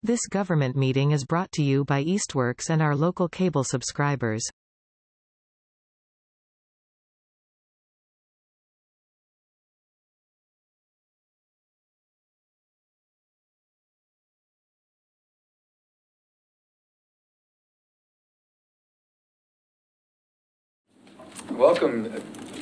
This government meeting is brought to you by Eastworks and our local cable subscribers. Welcome.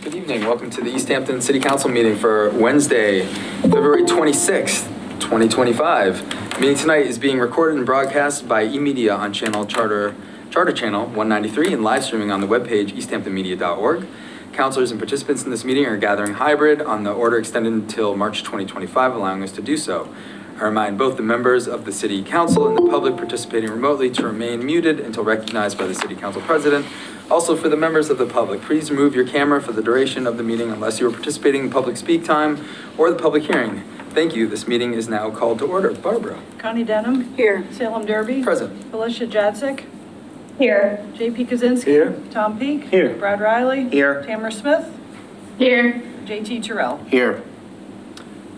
Good evening. Welcome to the Easthampton City Council meeting for Wednesday, February 26th, 2025. The meeting tonight is being recorded and broadcast by eMedia on Charter Channel 193 and live streaming on the webpage easthamptonmedia.org. Councilors and participants in this meeting are gathering hybrid on the order extended until March 2025, allowing us to do so. I remind both the members of the City Council and the public participating remotely to remain muted until recognized by the City Council President. Also, for the members of the public, please remove your camera for the duration of the meeting unless you are participating in public speak time or the public hearing. Thank you. This meeting is now called to order. Barbara. Connie Denham. Here. Salem Derby. Present. Felicia Jadzik. Here. JP Kaczynski. Here. Tom Peak. Here. Brad Riley. Here. Tamara Smith. Here. JT Terrell. Here.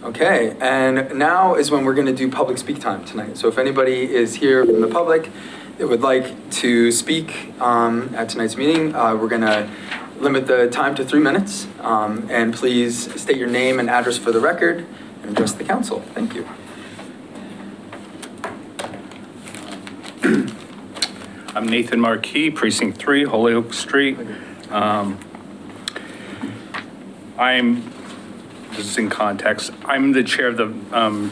Okay, and now is when we're going to do public speak time tonight. So if anybody is here from the public that would like to speak at tonight's meeting, we're going to limit the time to 3 minutes. And please state your name and address for the record and address the council. Thank you. I'm Nathan Marquis, Precinct 3, Holyoke Street. This is in context, I'm the chair of the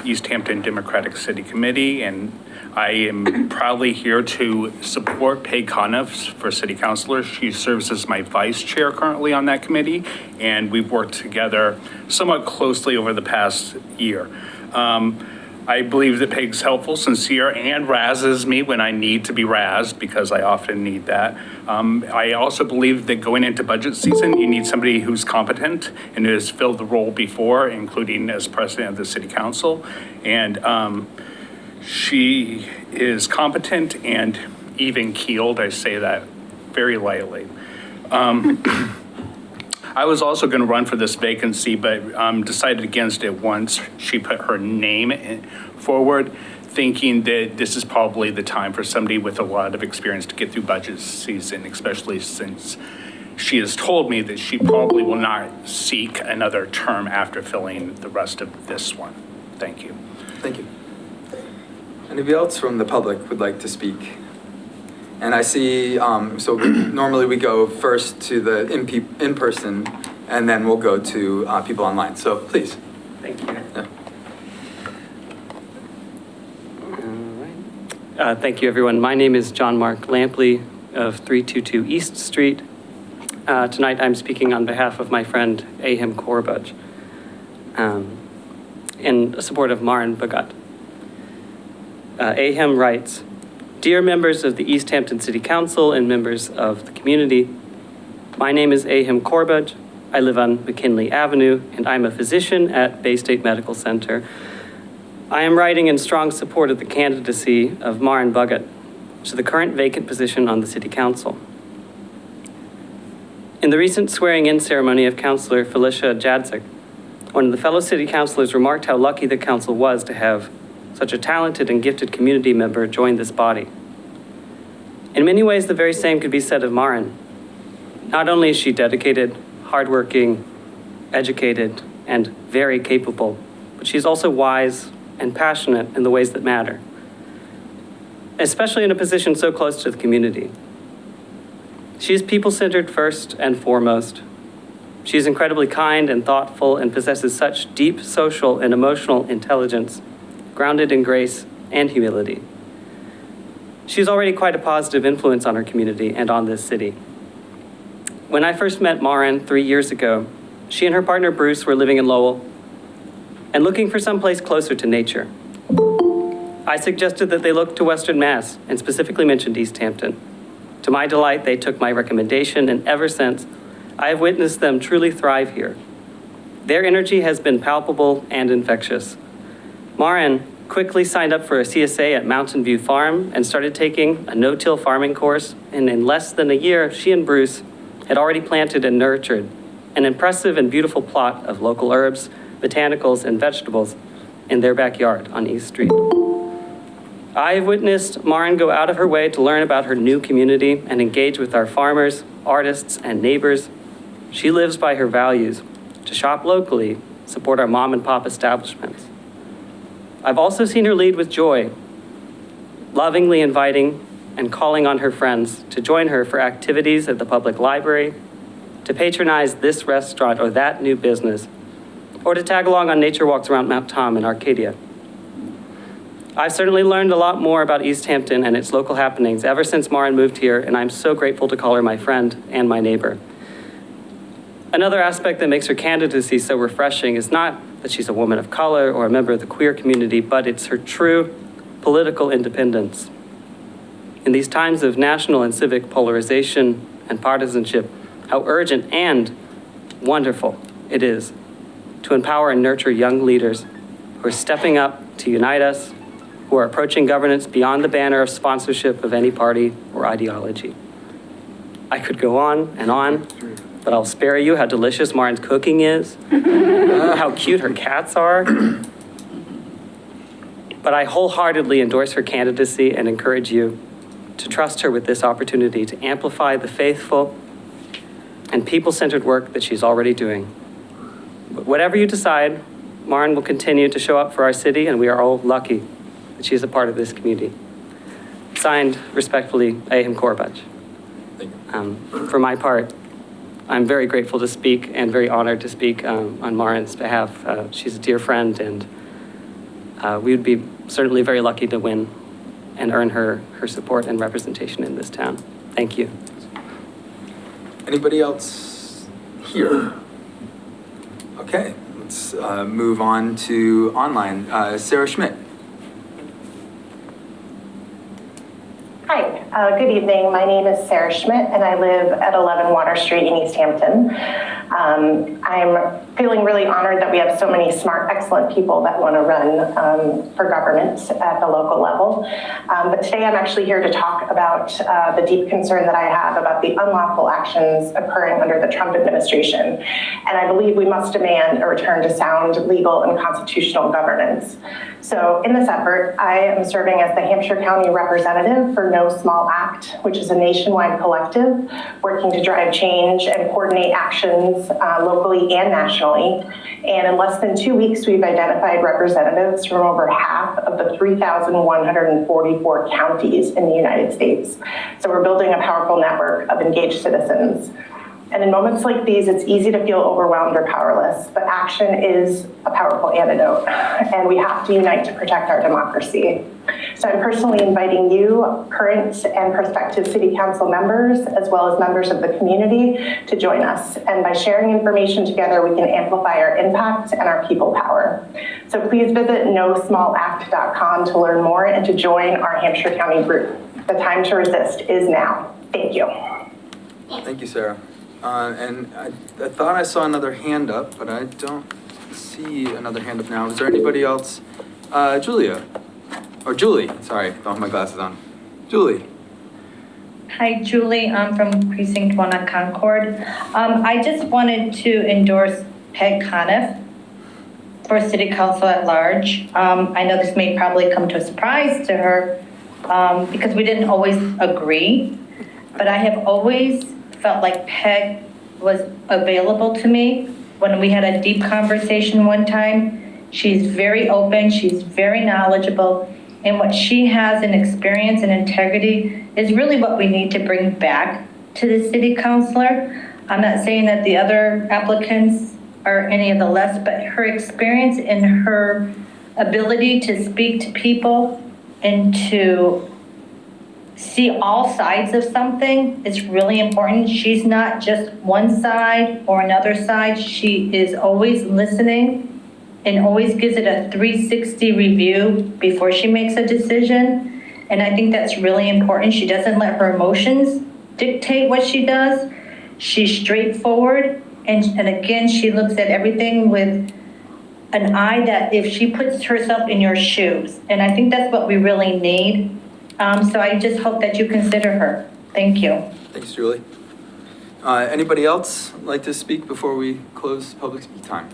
Easthampton Democratic City Committee, and I am proudly here to support Peg Conniff for city councilor. She serves as my vice chair currently on that committee, and we've worked together somewhat closely over the past year. I believe that Peg's helpful, sincere, and razzes me when I need to be razzed, because I often need that. I also believe that going into budget season, you need somebody who's competent and who has filled the role before, including as president of the city council. And she is competent and even-keeled. I say that very lightly. I was also going to run for this vacancy, but decided against it once she put her name forward, thinking that this is probably the time for somebody with a lot of experience to get through budget season, especially since she has told me that she probably will not seek another term after filling the rest of this one. Thank you. Thank you. Anybody else from the public would like to speak? And I see, so normally we go first to the in-person, and then we'll go to people online. So please. Thank you. Yeah. All right. Thank you, everyone. My name is John Mark Lampley of 322 East Street. Tonight I'm speaking on behalf of my friend Ehthampton Corbett in support of Maren Bagat. Ehthampton writes, "Dear members of the Easthampton City Council and members of the community, my name is Ehthampton Corbett. I live on McKinley Avenue, and I'm a physician at Bay State Medical Center. I am writing in strong support of the candidacy of Maren Bagat to the current vacant position on the City Council. In the recent swearing-in ceremony of Councilor Felicia Jadzik, one of the fellow City Councilors remarked how lucky the Council was to have such a talented and gifted community member join this body. In many ways, the very same could be said of Maren. Not only is she dedicated, hardworking, educated, and very capable, but she's also wise and passionate in the ways that matter, especially in a position so close to the community. She is people-centered first and foremost. She is incredibly kind and thoughtful and possesses such deep social and emotional intelligence, grounded in grace and humility. She's already quite a positive influence on our community and on this city. When I first met Maren 3 years ago, she and her partner Bruce were living in Lowell and looking for someplace closer to nature. I suggested that they look to Western Mass and specifically mentioned Easthampton. To my delight, they took my recommendation, and ever since, I have witnessed them truly thrive here. Their energy has been palpable and infectious. Maren quickly signed up for a CSA at Mountain View Farm and started taking a no-till farming course, and in less than a year, she and Bruce had already planted and nurtured an impressive and beautiful plot of local herbs, botanicals, and vegetables in their backyard on East Street. I've witnessed Maren go out of her way to learn about her new community and engage with our farmers, artists, and neighbors. She lives by her values: to shop locally, support our mom and pop establishments. I've also seen her lead with joy, lovingly inviting and calling on her friends to join her for activities at the public library, to patronize this restaurant or that new business, or to tag along on nature walks around Mount Tom in Arcadia. I've certainly learned a lot more about Easthampton and its local happenings ever since Maren moved here, and I'm so grateful to call her my friend and my neighbor. Another aspect that makes her candidacy so refreshing is not that she's a woman of color or a member of the queer community, but it's her true political independence. In these times of national and civic polarization and partisanship, how urgent and wonderful it is to empower and nurture young leaders who are stepping up to unite us, who are approaching governance beyond the banner of sponsorship of any party or ideology. I could go on, but I'll spare you how delicious Maren's cooking is, how cute her cats are. But I wholeheartedly endorse her candidacy and encourage you to trust her with this opportunity to amplify the faithful and people-centered work that she's already doing. But whatever you decide, Maren will continue to show up for our city, and we are all lucky that she's a part of this community. Signed, respectfully, Ahim Korbach. For my part, I'm very grateful to speak and very honored to speak on Maren's behalf. She's a dear friend, and we would be certainly very lucky to win and earn her support and representation in this town. Thank you. Anybody else here? Okay, let's move on to online. Sarah Schmidt. Hi, good evening. My name is Sarah Schmidt, and I live at 11 Water Street in Easthampton. I'm feeling really honored that we have so many smart, excellent people that want to run for government at the local level. But today I'm actually here to talk about the deep concern that I have about the unlawful actions occurring under the Trump administration. And I believe we must demand a return to sound legal and constitutional governance. So in this effort, I am serving as the Hampshire County representative for No Small Act, which is a nationwide collective working to drive change and coordinate actions locally and nationally. And in less than 2 weeks, we've identified representatives from over half of the 3,144 counties in the United States. So we're building a powerful network of engaged citizens. And in moments like these, it's easy to feel overwhelmed or powerless, but action is a powerful antidote, and we have to unite to protect our democracy. So I'm personally inviting you, current and prospective city council members, as well as members of the community, to join us. And by sharing information together, we can amplify our impact and our people power. So please visit nosmallact.com to learn more and to join our Hampshire County group. The time to resist is now. Thank you. Thank you, Sarah. And I thought I saw another hand up, but I don't see another hand up now. Is there anybody else? Julia. Or Julie, sorry, I don't have my glasses on. Julie. Hi, Julie. I'm from Precinct 1 at Concord. I just wanted to endorse Peg Coniff for City Council at large. I know this may probably come to a surprise to her because we didn't always agree, but I have always felt like Peg was available to me when we had a deep conversation one time. She's very open, she's very knowledgeable, and what she has in experience and integrity is really what we need to bring back to the city councilor. I'm not saying that the other applicants are any of the less, but her experience and her ability to speak to people and to see all sides of something is really important. She's not just one side or another side. She is always listening and always gives it a 360 review before she makes a decision. And I think that's really important. She doesn't let her emotions dictate what she does. She's straightforward. And again, she looks at everything with an eye that if she puts herself in your shoes. And I think that's what we really need. So I just hope that you consider her. Thank you. Thanks, Julie. Anybody else like to speak before we close public speak time?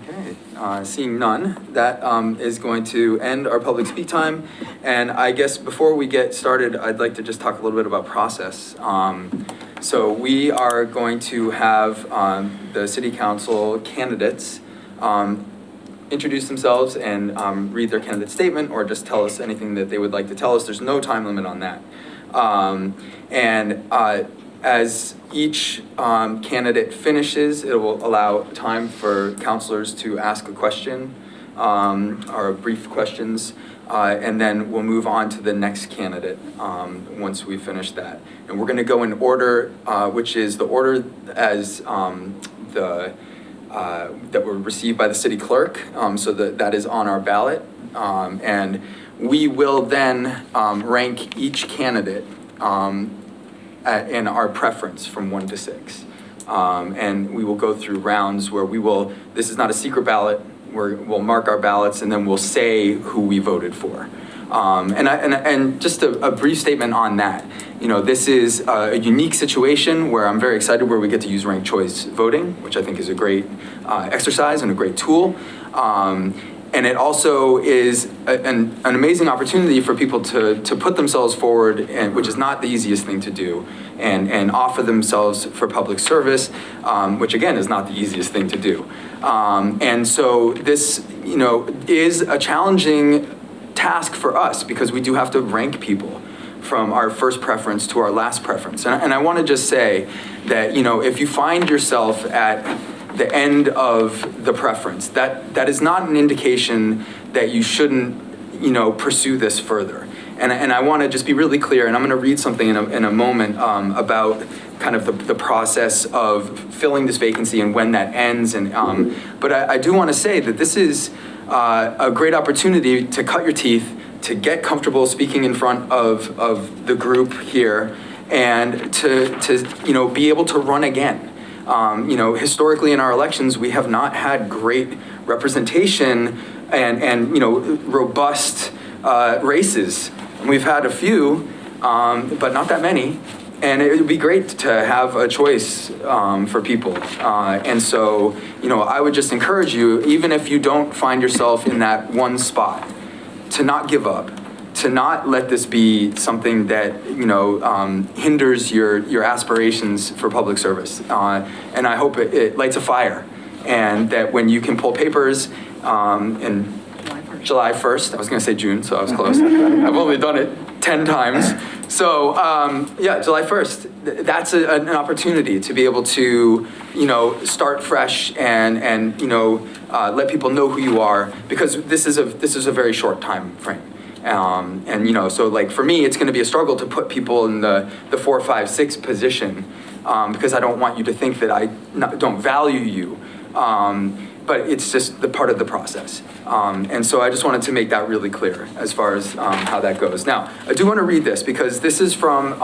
Okay, seeing none, that is going to end our public speak time. And I guess before we get started, I'd like to just talk a little bit about process. So we are going to have the city council candidates introduce themselves and read their candidate statement, or just tell us anything that they would like to tell us. There's no time limit on that. As each candidate finishes, it will allow time for counselors to ask a question or brief questions, and then we'll move on to the next candidate once we finish that. And we're going to go in order, which is the order as that were received by the city clerk, so that is on our ballot. And we will then rank each candidate in our preference from 1 to 6. And we will go through rounds where this is not a secret ballot, we'll mark our ballots and then we'll say who we voted for. And just a brief statement on that. This is a unique situation where I'm very excited where we get to use ranked choice voting, which I think is a great exercise and a great tool. And it also is an amazing opportunity for people to put themselves forward, which is not the easiest thing to do, and offer themselves for public service, which again is not the easiest thing to do. And so this, is a challenging task for us because we do have to rank people from our first preference to our last preference. And I want to just say that, if you find yourself at the end of the preference, that is not an indication that you shouldn't, pursue this further. And I want to just be really clear, and I'm going to read something in a moment about kind of the process of filling this vacancy and when that ends. And but I do want to say that this is a great opportunity to cut your teeth, to get comfortable speaking in front of the group here, and to be able to run again. Historically in our elections, we have not had great representation and robust races. We've had a few, but not that many. And it would be great to have a choice for people. And so, I would just encourage you, even if you don't find yourself in that one spot, to not give up, to not let this be something that, hinders your aspirations for public service. And I hope it lights a fire, and that when you can pull papers in July 1st, I was going to say June, so I was close. I've only done it 10 times. So July 1st, that's an opportunity to be able to, start fresh and let people know who you are, because this is a very short time frame. So like for me, it's going to be a struggle to put people in the 4, 5, 6 position, because I don't want you to think that I don't value you. But it's just the part of the process. And so I just wanted to make that really clear as far as how that goes. Now, I do want to read this because this is from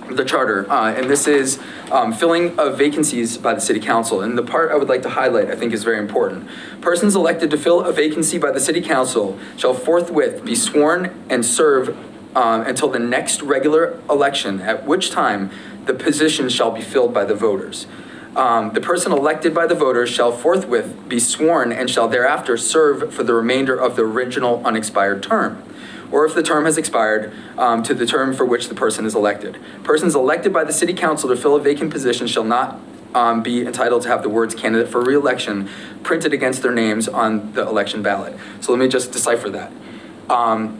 the charter, and this is filling of vacancies by the city council. And the part I would like to highlight, I think, is very important. Persons elected to fill a vacancy by the city council shall forthwith be sworn and serve until the next regular election, at which time the position shall be filled by the voters. The person elected by the voters shall forthwith be sworn and shall thereafter serve for the remainder of the original unexpired term, or if the term has expired, to the term for which the person is elected. Persons elected by the city council to fill a vacant position shall not be entitled to have the words candidate for re-election printed against their names on the election ballot. So let me just decipher that.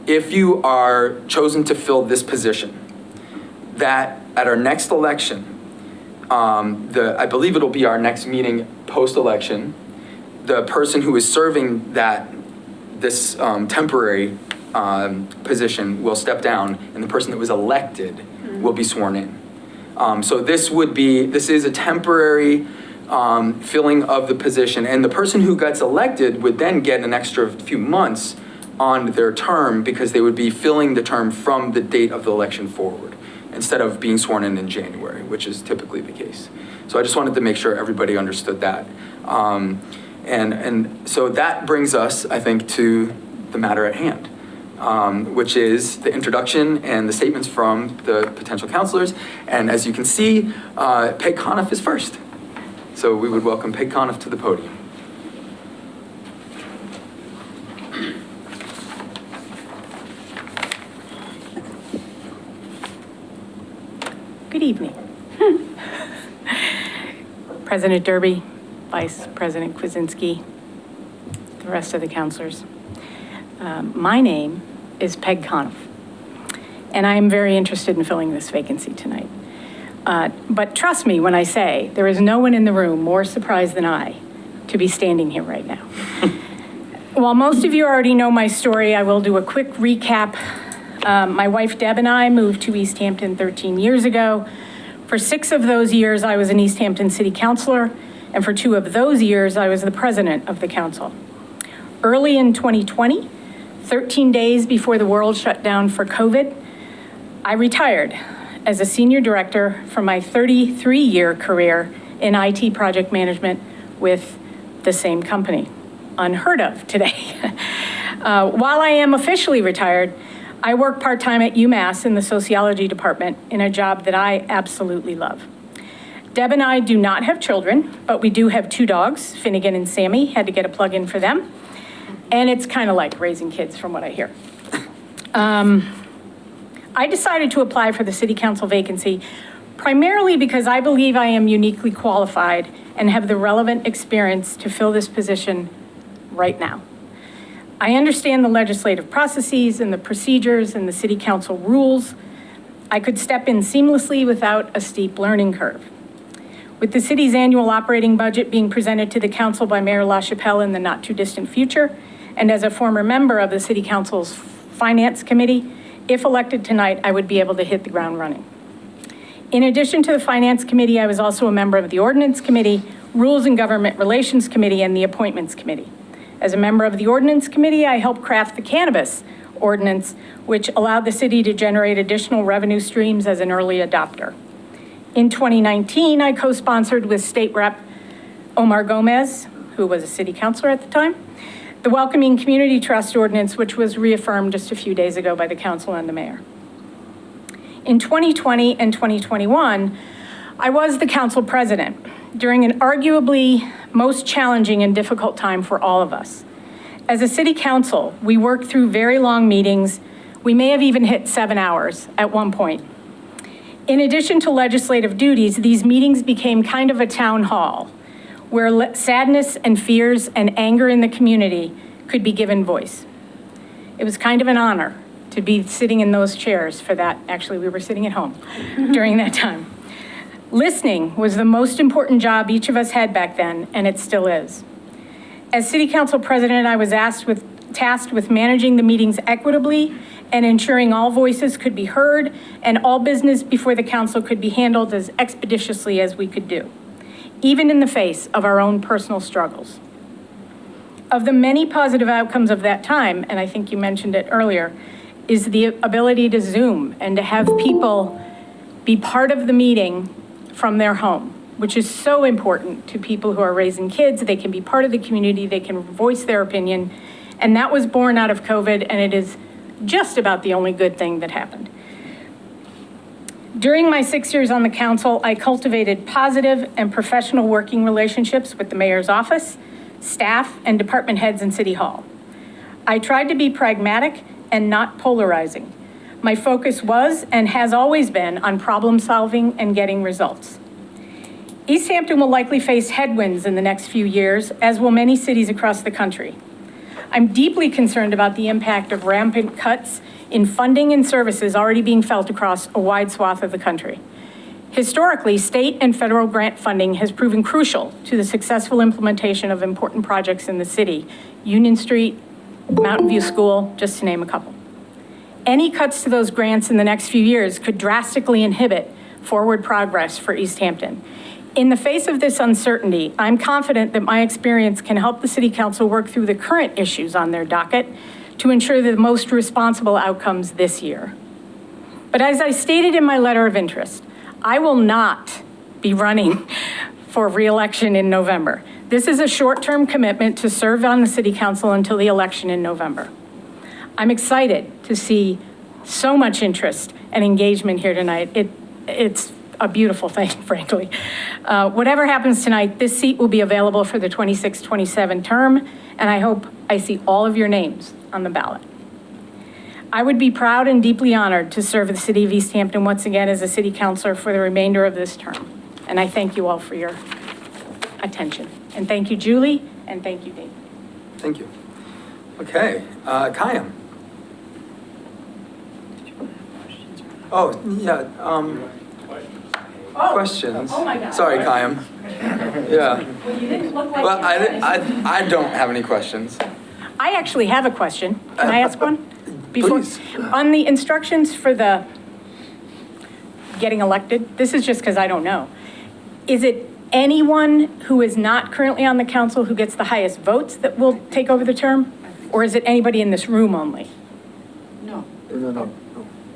If you are chosen to fill this position, that at our next election, I believe it'll be our next meeting post-election, the person who is serving this temporary position will step down, and the person that was elected will be sworn in. So this is a temporary filling of the position, and the person who gets elected would then get an extra few months on their term because they would be filling the term from the date of the election forward, instead of being sworn in January, which is typically the case. So I just wanted to make sure everybody understood that. And so that brings us, I think, to the matter at hand, which is the introduction and the statements from the potential counselors. And as you can see, Peg Conniff is first. So we would welcome Peg Conniff to the podium. Good evening. President Derby, Vice President Kwasinski, the rest of the counselors. My name is Peg Coniff, and I am very interested in filling this vacancy tonight. But trust me when I say there is no one in the room more surprised than I to be standing here right now. While most of you already know my story, I will do a quick recap. My wife Deb and I moved to Easthampton 13 years ago. For 6 of those years, I was an Easthampton City Councilor, and for 2 of those years, I was the president of the council. Early in 2020, 13 days before the world shut down for COVID, I retired as a senior director from my 33-year career in IT project management with the same company. Unheard of today. While I am officially retired, I work part-time at UMass in the sociology department in a job that I absolutely love. Deb and I do not have children, but we do have 2 dogs, Finnegan and Sammy. Had to get a plug in for them. And it's kind of like raising kids from what I hear. I decided to apply for the city council vacancy primarily because I believe I am uniquely qualified and have the relevant experience to fill this position right now. I understand the legislative processes and the procedures and the city council rules. I could step in seamlessly without a steep learning curve. With the city's annual operating budget being presented to the council by Mayor LaChapelle in the not too distant future, and as a former member of the city council's finance committee, if elected tonight, I would be able to hit the ground running. In addition to the finance committee, I was also a member of the ordinance committee, rules and government relations committee, and the appointments committee. As a member of the ordinance committee, I helped craft the cannabis ordinance, which allowed the city to generate additional revenue streams as an early adopter. In 2019, I co-sponsored with State Rep Omar Gomez, who was a city councilor at the time, the Welcoming Community Trust Ordinance, which was reaffirmed just a few days ago by the council and the mayor. In 2020 and 2021, I was the council president during an arguably most challenging and difficult time for all of us. As a city council, we worked through very long meetings. We may have even hit 7 hours at one point. In addition to legislative duties, these meetings became kind of a town hall where sadness and fears and anger in the community could be given voice. It was kind of an honor to be sitting in those chairs for that. Actually, we were sitting at home during that time. Listening was the most important job each of us had back then, and it still is. As city council president, I was tasked with managing the meetings equitably and ensuring all voices could be heard and all business before the council could be handled as expeditiously as we could do, even in the face of our own personal struggles. Of the many positive outcomes of that time, and I think you mentioned it earlier, is the ability to Zoom and to have people be part of the meeting from their home, which is so important to people who are raising kids. They can be part of the community, they can voice their opinion, and that was born out of COVID, and it is just about the only good thing that happened. During my 6 years on the council, I cultivated positive and professional working relationships with the mayor's office, staff, and department heads in City Hall. I tried to be pragmatic and not polarizing. My focus was and has always been on problem solving and getting results. Easthampton will likely face headwinds in the next few years, as will many cities across the country. I'm deeply concerned about the impact of rampant cuts in funding and services already being felt across a wide swath of the country. Historically, state and federal grant funding has proven crucial to the successful implementation of important projects in the city, Union Street, Mountain View School, just to name a couple. Any cuts to those grants in the next few years could drastically inhibit forward progress for Easthampton. In the face of this uncertainty, I'm confident that my experience can help the City Council work through the current issues on their docket to ensure the most responsible outcomes this year. But as I stated in my letter of interest, I will not be running for re-election in November. This is a short-term commitment to serve on the City Council until the election in November. I'm excited to see so much interest and engagement here tonight. It's a beautiful thing, frankly. Whatever happens tonight, this seat will be available for the 26-27 term, and I hope I see all of your names on the ballot. I would be proud and deeply honored to serve the city of Easthampton once again as a city councilor for the remainder of this term. And I thank you all for your attention. And thank you, Julie, and thank you, Dave. Thank you. Okay, Kayam. Oh, yeah, questions? Oh my God. Sorry, Kayam. Yeah. Well, you didn't look like Well, you I don't have any questions. I actually have a question. Can I ask one? Please. On the instructions for the getting elected, this is just because I don't know. Is it anyone who is not currently on the council who gets the highest votes that will take over the term? Or is it anybody in this room only? No. No.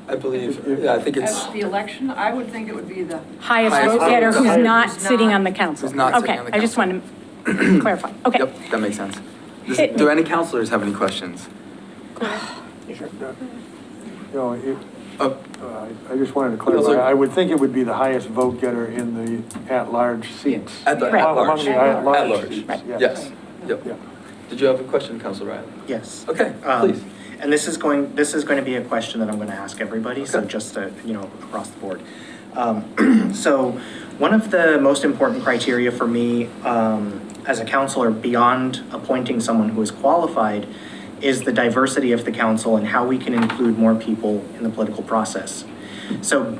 I believe, yeah, I think it's, At the election, I would think it would be the. Highest Highest vote getter vote. who's not Who's sitting not- on the council? Who's not sitting on the Okay, I just wanted to clarify. Okay. yep, that makes sense. Hit me. Do any counselors have any questions? Oh, I just wanted to clarify, I would think it would be the highest vote getter in the at-large seats. at the, Right. at large. Among the at-large At large. seats, Right. Yes, yep. Yeah. Did you have a question, Counselor Riley? Yes. Okay, please. And this is going to be a question that I'm going to ask everybody, so Okay. just to, across the board. So one of the most important criteria for me as a counselor, beyond appointing someone who is qualified, is the diversity of the council and how we can include more people in the political process. So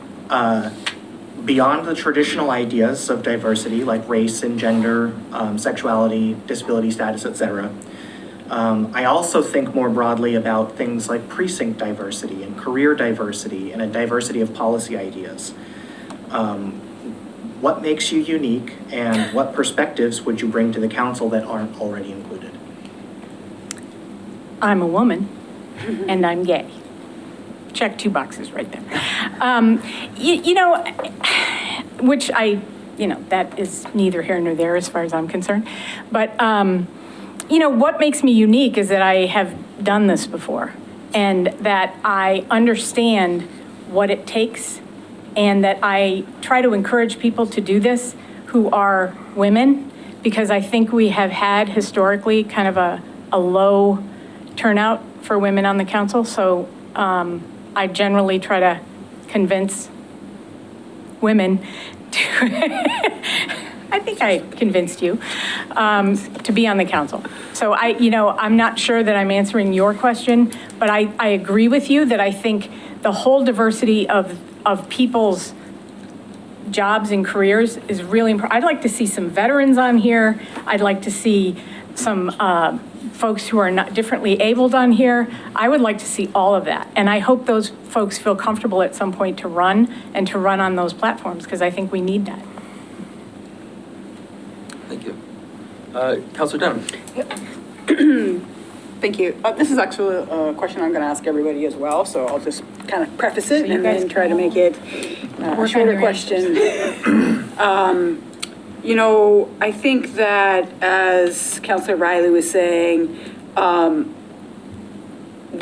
beyond the traditional ideas of diversity, like race and gender, sexuality, disability status, et cetera, I also think more broadly about things like precinct diversity and career diversity and a diversity of policy ideas. What makes you unique, and what perspectives would you bring to the council that aren't already included? I'm a woman and I'm gay. Check 2 boxes right there. Which that is neither here nor there as far as I'm concerned. But, what makes me unique is that I have done this before and that I understand what it takes and that I try to encourage people to do this who are women, because I think we have had historically kind of a low turnout for women on the council. So I generally try to convince women to, I think I convinced you, to be on the council. So I'm not sure that I'm answering your question, but I agree with you that I think the whole diversity of people's jobs and careers is really important. I'd like to see some veterans on here. I'd like to see some folks who are not differently abled on here. I would like to see all of that. And I hope those folks feel comfortable at some point to run and to run on those platforms, because I think we need that. Thank you. Counselor Denham. Thank you. This is actually a question I'm going to ask everybody as well, so I'll just kind of preface it and then try to make it a shorter question. I think that, as Councilor Riley was saying,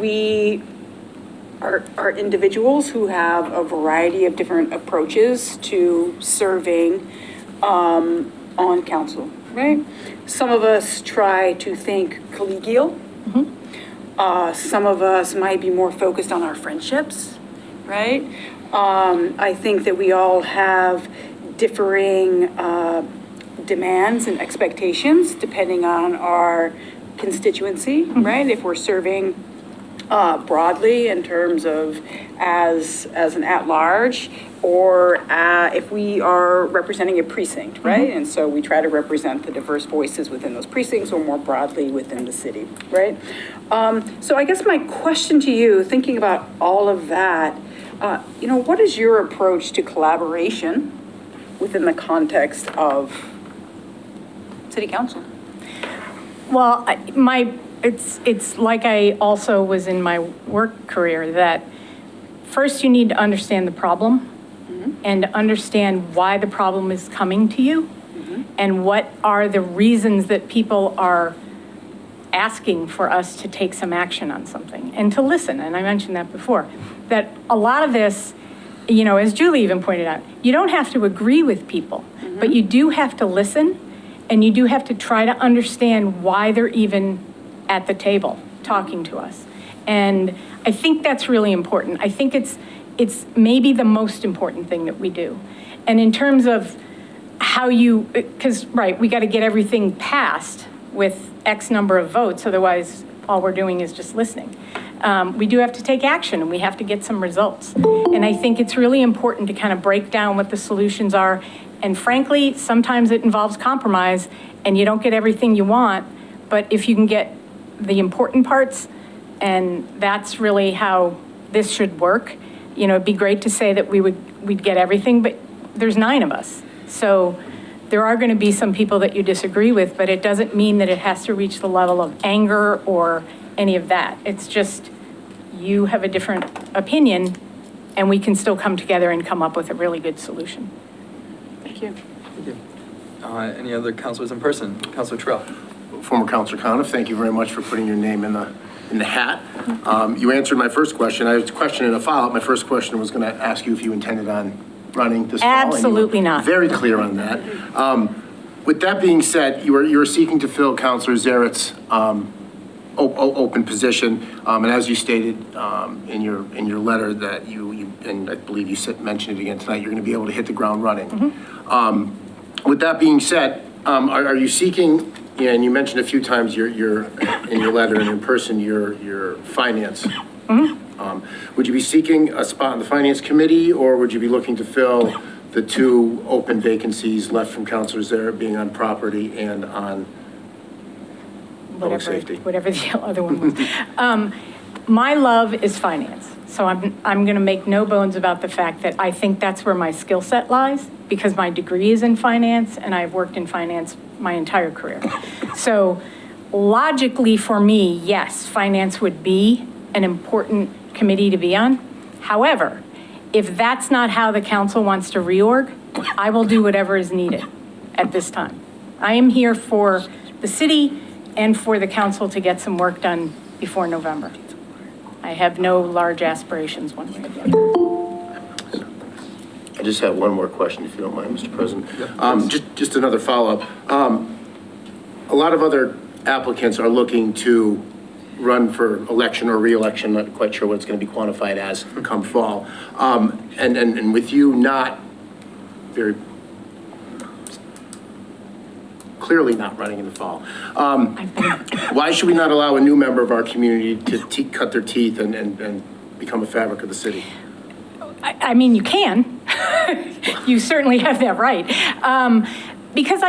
we are individuals who have a variety of different approaches to serving on council, right? Some of us try to think collegial. Some of us might be more focused on our friendships, right? I think that we all have differing demands and expectations depending on our constituency, right? If we're serving broadly in terms of as an at-large, or if we are representing a precinct, right? And so we try to represent the diverse voices within those precincts or more broadly within the city, right? So I guess my question to you, thinking about all of that, what is your approach to collaboration within the context of city council? Well, it's like I also was in my work career, that first you need to understand the problem and understand why the problem is coming to you and what are the reasons that people are asking for us to take some action on something and to listen. And I mentioned that before, that a lot of this, as Julie even pointed out, you don't have to agree with people, but you do have to listen and you do have to try to understand why they're even at the table talking to us. And I think that's really important. I think it's maybe the most important thing that we do. And in terms of how you, because, right, we got to get everything passed with X number of votes, otherwise all we're doing is just listening. We do have to take action and we have to get some results. And I think it's really important to kind of break down what the solutions are. And frankly, sometimes it involves compromise and you don't get everything you want, but if you can get the important parts, and that's really how this should work. You know, it'd be great to say that we'd get everything, but there's 9 of us. So there are going to be some people that you disagree with, but it doesn't mean that it has to reach the level of anger or any of that. It's just you have a different opinion and we can still come together and come up with a really good solution. Thank you. Thank you. Any other counselors in person? Counselor Terrell. Former Counselor Coniff, thank you very much for putting your name in the hat. You answered my first question. I had a question and a follow-up. My first question was going to ask you if you intended on running this fall. Absolutely not. Very clear on that. With that being said, you are seeking to fill Counselor Zaret's open position, and as you stated in your letter that you and I believe you mentioned it again tonight, you're going to be able to hit the ground running. Mm-hmm. With that being said, are you seeking? And you mentioned a few times your in your letter and in person your finance. Mm-hmm. Would you be seeking a spot on the finance committee, or would you be looking to fill the 2 open vacancies left from Counselors there, being on property and on public safety? Whatever the other one was. My love is finance. So I'm going to make no bones about the fact that I think that's where my skill set lies, because my degree is in finance and I've worked in finance my entire career. So logically for me, yes, finance would be an important committee to be on. However, if that's not how the council wants to reorg, I will do whatever is needed at this time. I am here for the city and for the council to get some work done before November. I have no large aspirations one way or the other. I just have one more question, if you don't mind, Mr. President. Just another follow-up. A lot of other applicants are looking to run for election or re-election, not quite sure what it's going to be quantified as come fall. And with you not very clearly not running in the fall, why should we not allow a new member of our community to cut their teeth and become a fabric of the city? I mean, you can. You certainly have that right. Because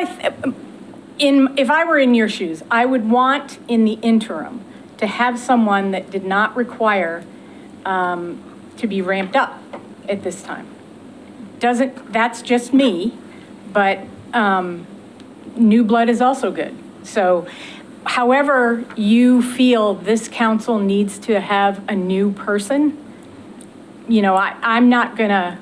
if I were in your shoes, I would want in the interim to have someone that did not require to be ramped up at this time. That's just me, but new blood is also good. So however you feel this council needs to have a new person, you know, I'm not gonna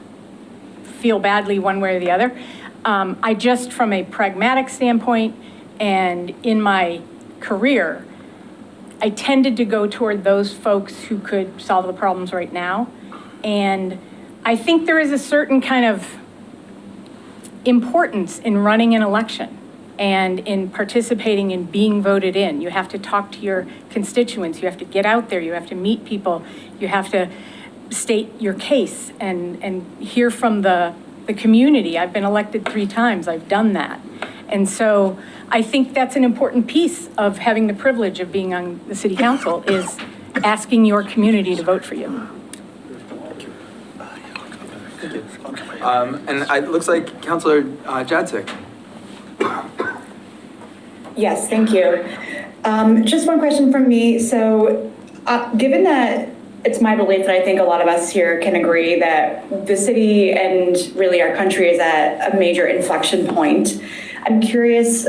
feel badly one way or the other. I just, from a pragmatic standpoint and in my career, I tended to go toward those folks who could solve the problems right now. And I think there is a certain kind of importance in running an election and in participating in being voted in. You have to talk to your constituents, you have to get out there, you have to meet people, you have to state your case and hear from the community. I've been elected 3 times, I've done that. And so I think that's an important piece of having the privilege of being on the city council is asking your community to vote for you. And it looks like Councilor Jadczyk. Yes, thank you. Just one question from me. So given that it's my belief that I think a lot of us here can agree that the city and really our country is at a major inflection point, I'm curious,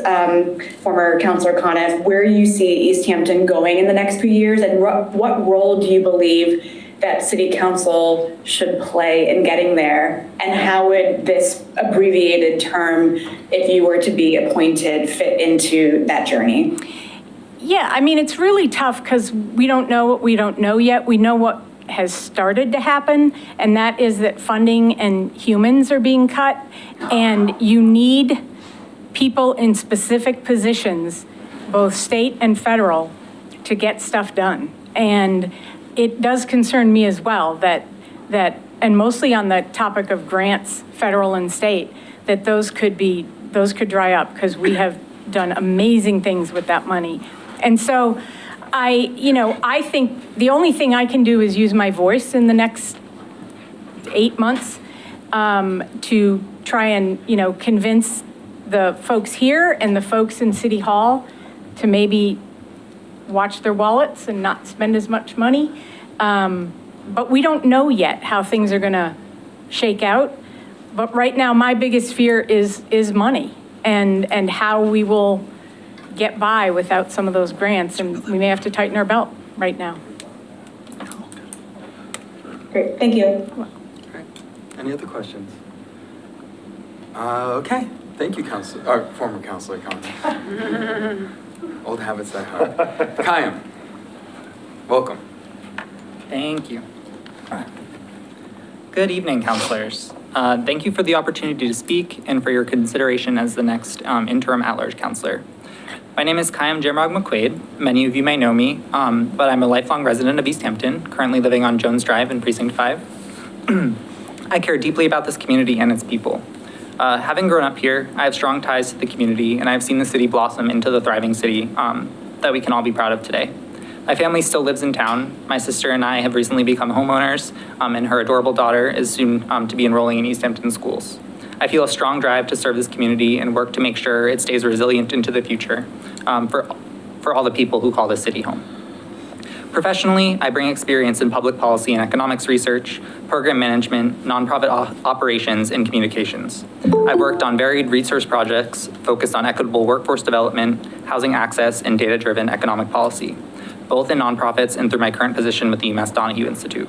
former Councilor Coniff, where you see Easthampton going in the next few years, and what role do you believe that city council should play in getting there? And how would this abbreviated term, if you were to be appointed, fit into that journey? Yeah, I mean, it's really tough because we don't know what we don't know yet. We know what has started to happen, and that is that funding and humans are being cut, and you need people in specific positions, both state and federal, to get stuff done. And it does concern me as well that, and mostly on the topic of grants, federal and state, that those could dry up because we have done amazing things with that money. And so I think the only thing I can do is use my voice in the next 8 months to try and, convince the folks here and the folks in City Hall to maybe watch their wallets and not spend as much money. But we don't know yet how things are gonna shake out. But right now, my biggest fear is money and how we will get by without some of those grants. And we may have to tighten our belt right now. Great, thank you. Great. Any other questions? Okay, thank you, former Councilor Connor. Old habits die hard. Kayam, welcome. Thank you. Good evening, councilors. Thank you for the opportunity to speak and for your consideration as the next interim at-large councilor. My name is Kayam Jamrog McQuaid. Many of you may know me, but I'm a lifelong resident of Easthampton, currently living on Jones Drive in Precinct 5. I care deeply about this community and its people. Having grown up here, I have strong ties to the community, and I've seen the city blossom into the thriving city that we can all be proud of today. My family still lives in town. My sister and I have recently become homeowners, and her adorable daughter is soon to be enrolling in Easthampton schools. I feel a strong drive to serve this community and work to make sure it stays resilient into the future for all the people who call this city home. Professionally, I bring experience in public policy and economics research, program management, nonprofit operations, and communications. I've worked on varied research projects focused on equitable workforce development, housing access, and data-driven economic policy, both in nonprofits and through my current position with the UMass Donahue Institute.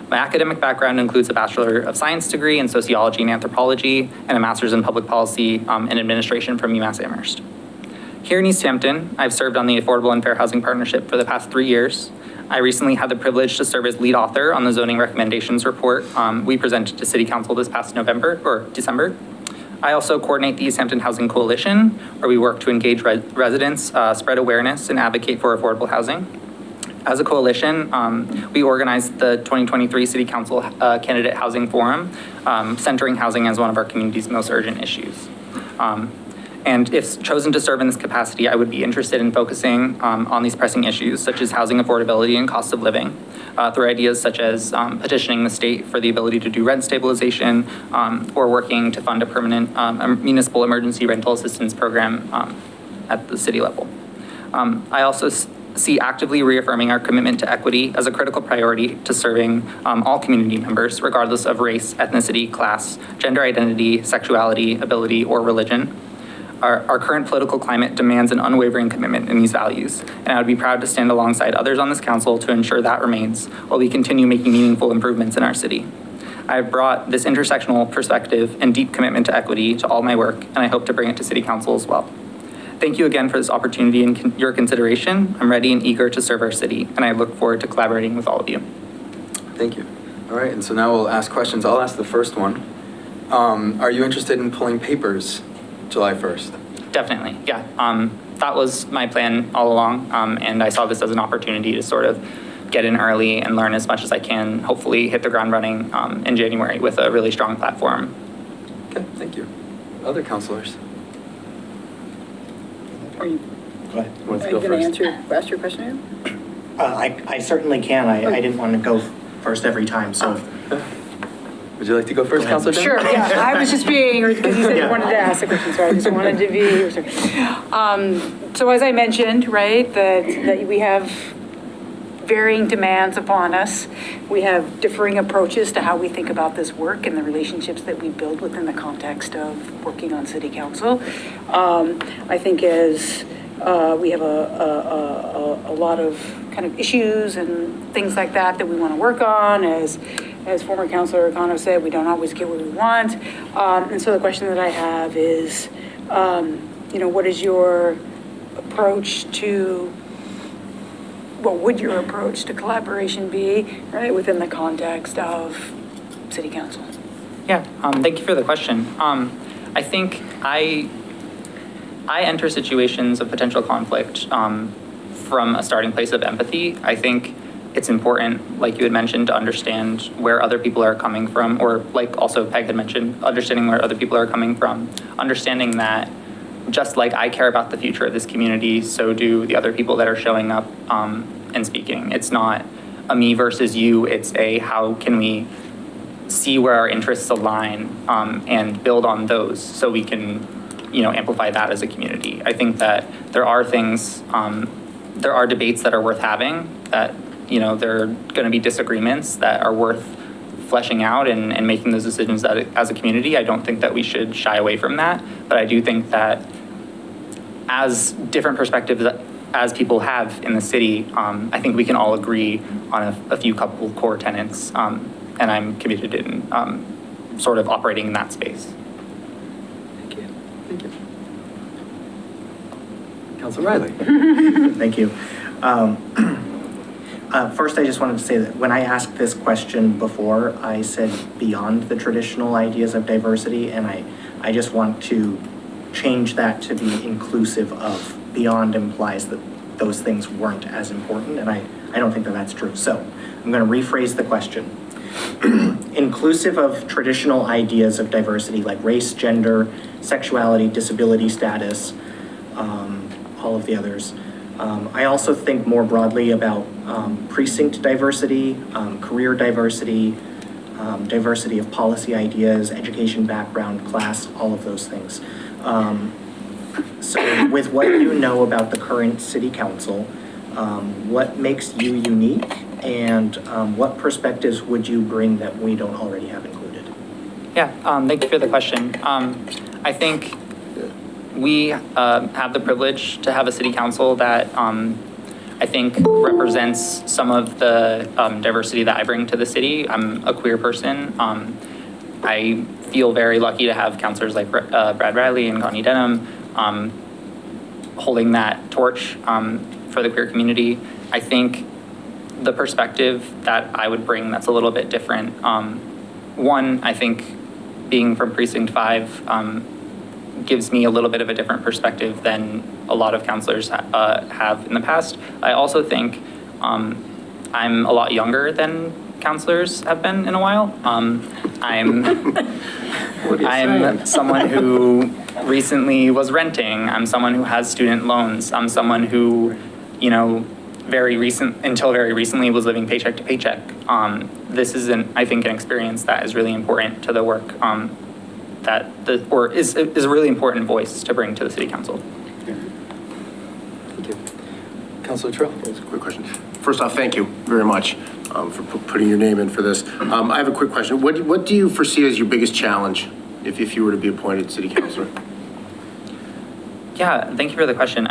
My academic background includes a Bachelor of Science degree in Sociology and Anthropology and a Master's in Public Policy and Administration from UMass Amherst. Here in Easthampton, I've served on the Affordable and Fair Housing Partnership for the past 3 years. I recently had the privilege to serve as lead author on the zoning recommendations report we presented to City Council this past December. I also coordinate the Easthampton Housing Coalition, where we work to engage residents, spread awareness, and advocate for affordable housing. As a coalition, we organized the 2023 City Council Candidate Housing Forum, centering housing as one of our community's most urgent issues. And if chosen to serve in this capacity, I would be interested in focusing on these pressing issues, such as housing affordability and cost of living, through ideas such as petitioning the state for the ability to do rent stabilization, or working to fund a permanent municipal emergency rental assistance program at the city level. I also see actively reaffirming our commitment to equity as a critical priority to serving all community members, regardless of race, ethnicity, class, gender identity, sexuality, ability, or religion. Our current political climate demands an unwavering commitment in these values, and I would be proud to stand alongside others on this council to ensure that remains while we continue making meaningful improvements in our city. I've brought this intersectional perspective and deep commitment to equity to all my work, and I hope to bring it to City Council as well. Thank you again for this opportunity and your consideration. I'm ready and eager to serve our city, and I look forward to collaborating with all of you. Thank you. All right, and so now we'll ask questions. I'll ask the first one. Are you interested in pulling papers July 1st? Definitely, yeah. That was my plan all along, and I saw this as an opportunity to sort of get in early and learn as much as I can, hopefully hit the ground running in January with a really strong platform. Okay, thank you. Other councilors? Are you Go ahead. going to ask your question? I certainly can. I didn't want to go first every time, so. Would you like to go first, Councilor? Sure, yeah. I was just being, because you said you wanted to ask a question, so I just wanted to be. So as I mentioned, right, that we have varying demands upon us. We have differing approaches to how we think about this work and the relationships that we build within the context of working on City Council. I think as we have a lot of kind of issues and things like that we want to work on. As former Councilor O'Connor said, we don't always get what we want. And so the question that I have is, what is your approach to, what would your approach to collaboration be, right, within the context of City Council? Yeah, thank you for the question. I think I enter situations of potential conflict from a starting place of empathy. I think it's important, like you had mentioned, to understand where other people are coming from, or like also Peg had mentioned, understanding where other people are coming from, understanding that just like I care about the future of this community, so do the other people that are showing up and speaking. It's not a me versus you, it's a how can we see where our interests align and build on those so we can, amplify that as a community. I think that there are things, there are debates that are worth having, that, there are going to be disagreements that are worth fleshing out and making those decisions that as a community. I don't think that we should shy away from that, but I do think that as different perspectives as people have in the city, I think we can all agree on a few couple core tenets, and I'm committed in sort of operating in that space. Thank you. Thank you. Councilor Riley. Thank you. First, I just wanted to say that when I asked this question before, I said beyond the traditional ideas of diversity, and I just want to change that to be inclusive of. Beyond implies that those things weren't as important, and I don't think that that's true. So I'm going to rephrase the question. Inclusive of traditional ideas of diversity like race, gender, sexuality, disability status, all of the others. I also think more broadly about precinct diversity, career diversity, diversity of policy ideas, education background, class, all of those things. So with what you know about the current city council, what makes you unique, and what perspectives would you bring that we don't already have included? Yeah, thank you for the question. I think we have the privilege to have a city council that I think represents some of the diversity that I bring to the city. I'm a queer person. I feel very lucky to have councilors like Brad Riley and Connie Denham holding that torch for the queer community. I think the perspective that I would bring that's a little bit different. One, I think being from Precinct 5 gives me a little bit of a different perspective than a lot of councilors have in the past. I also think I'm a lot younger than councilors have been in a while. I'm someone who recently was renting. I'm someone who has student loans. I'm someone who, until very recently was living paycheck to paycheck. This is I think an experience that is really important to the work is a really important voice to bring to the city council. Thank you. Councilor Trill. That's a quick question. First off, thank you very much for putting your name in for this. I have a quick question. What do you foresee as your biggest challenge if you were to be appointed city councilor? Yeah, thank you for the question.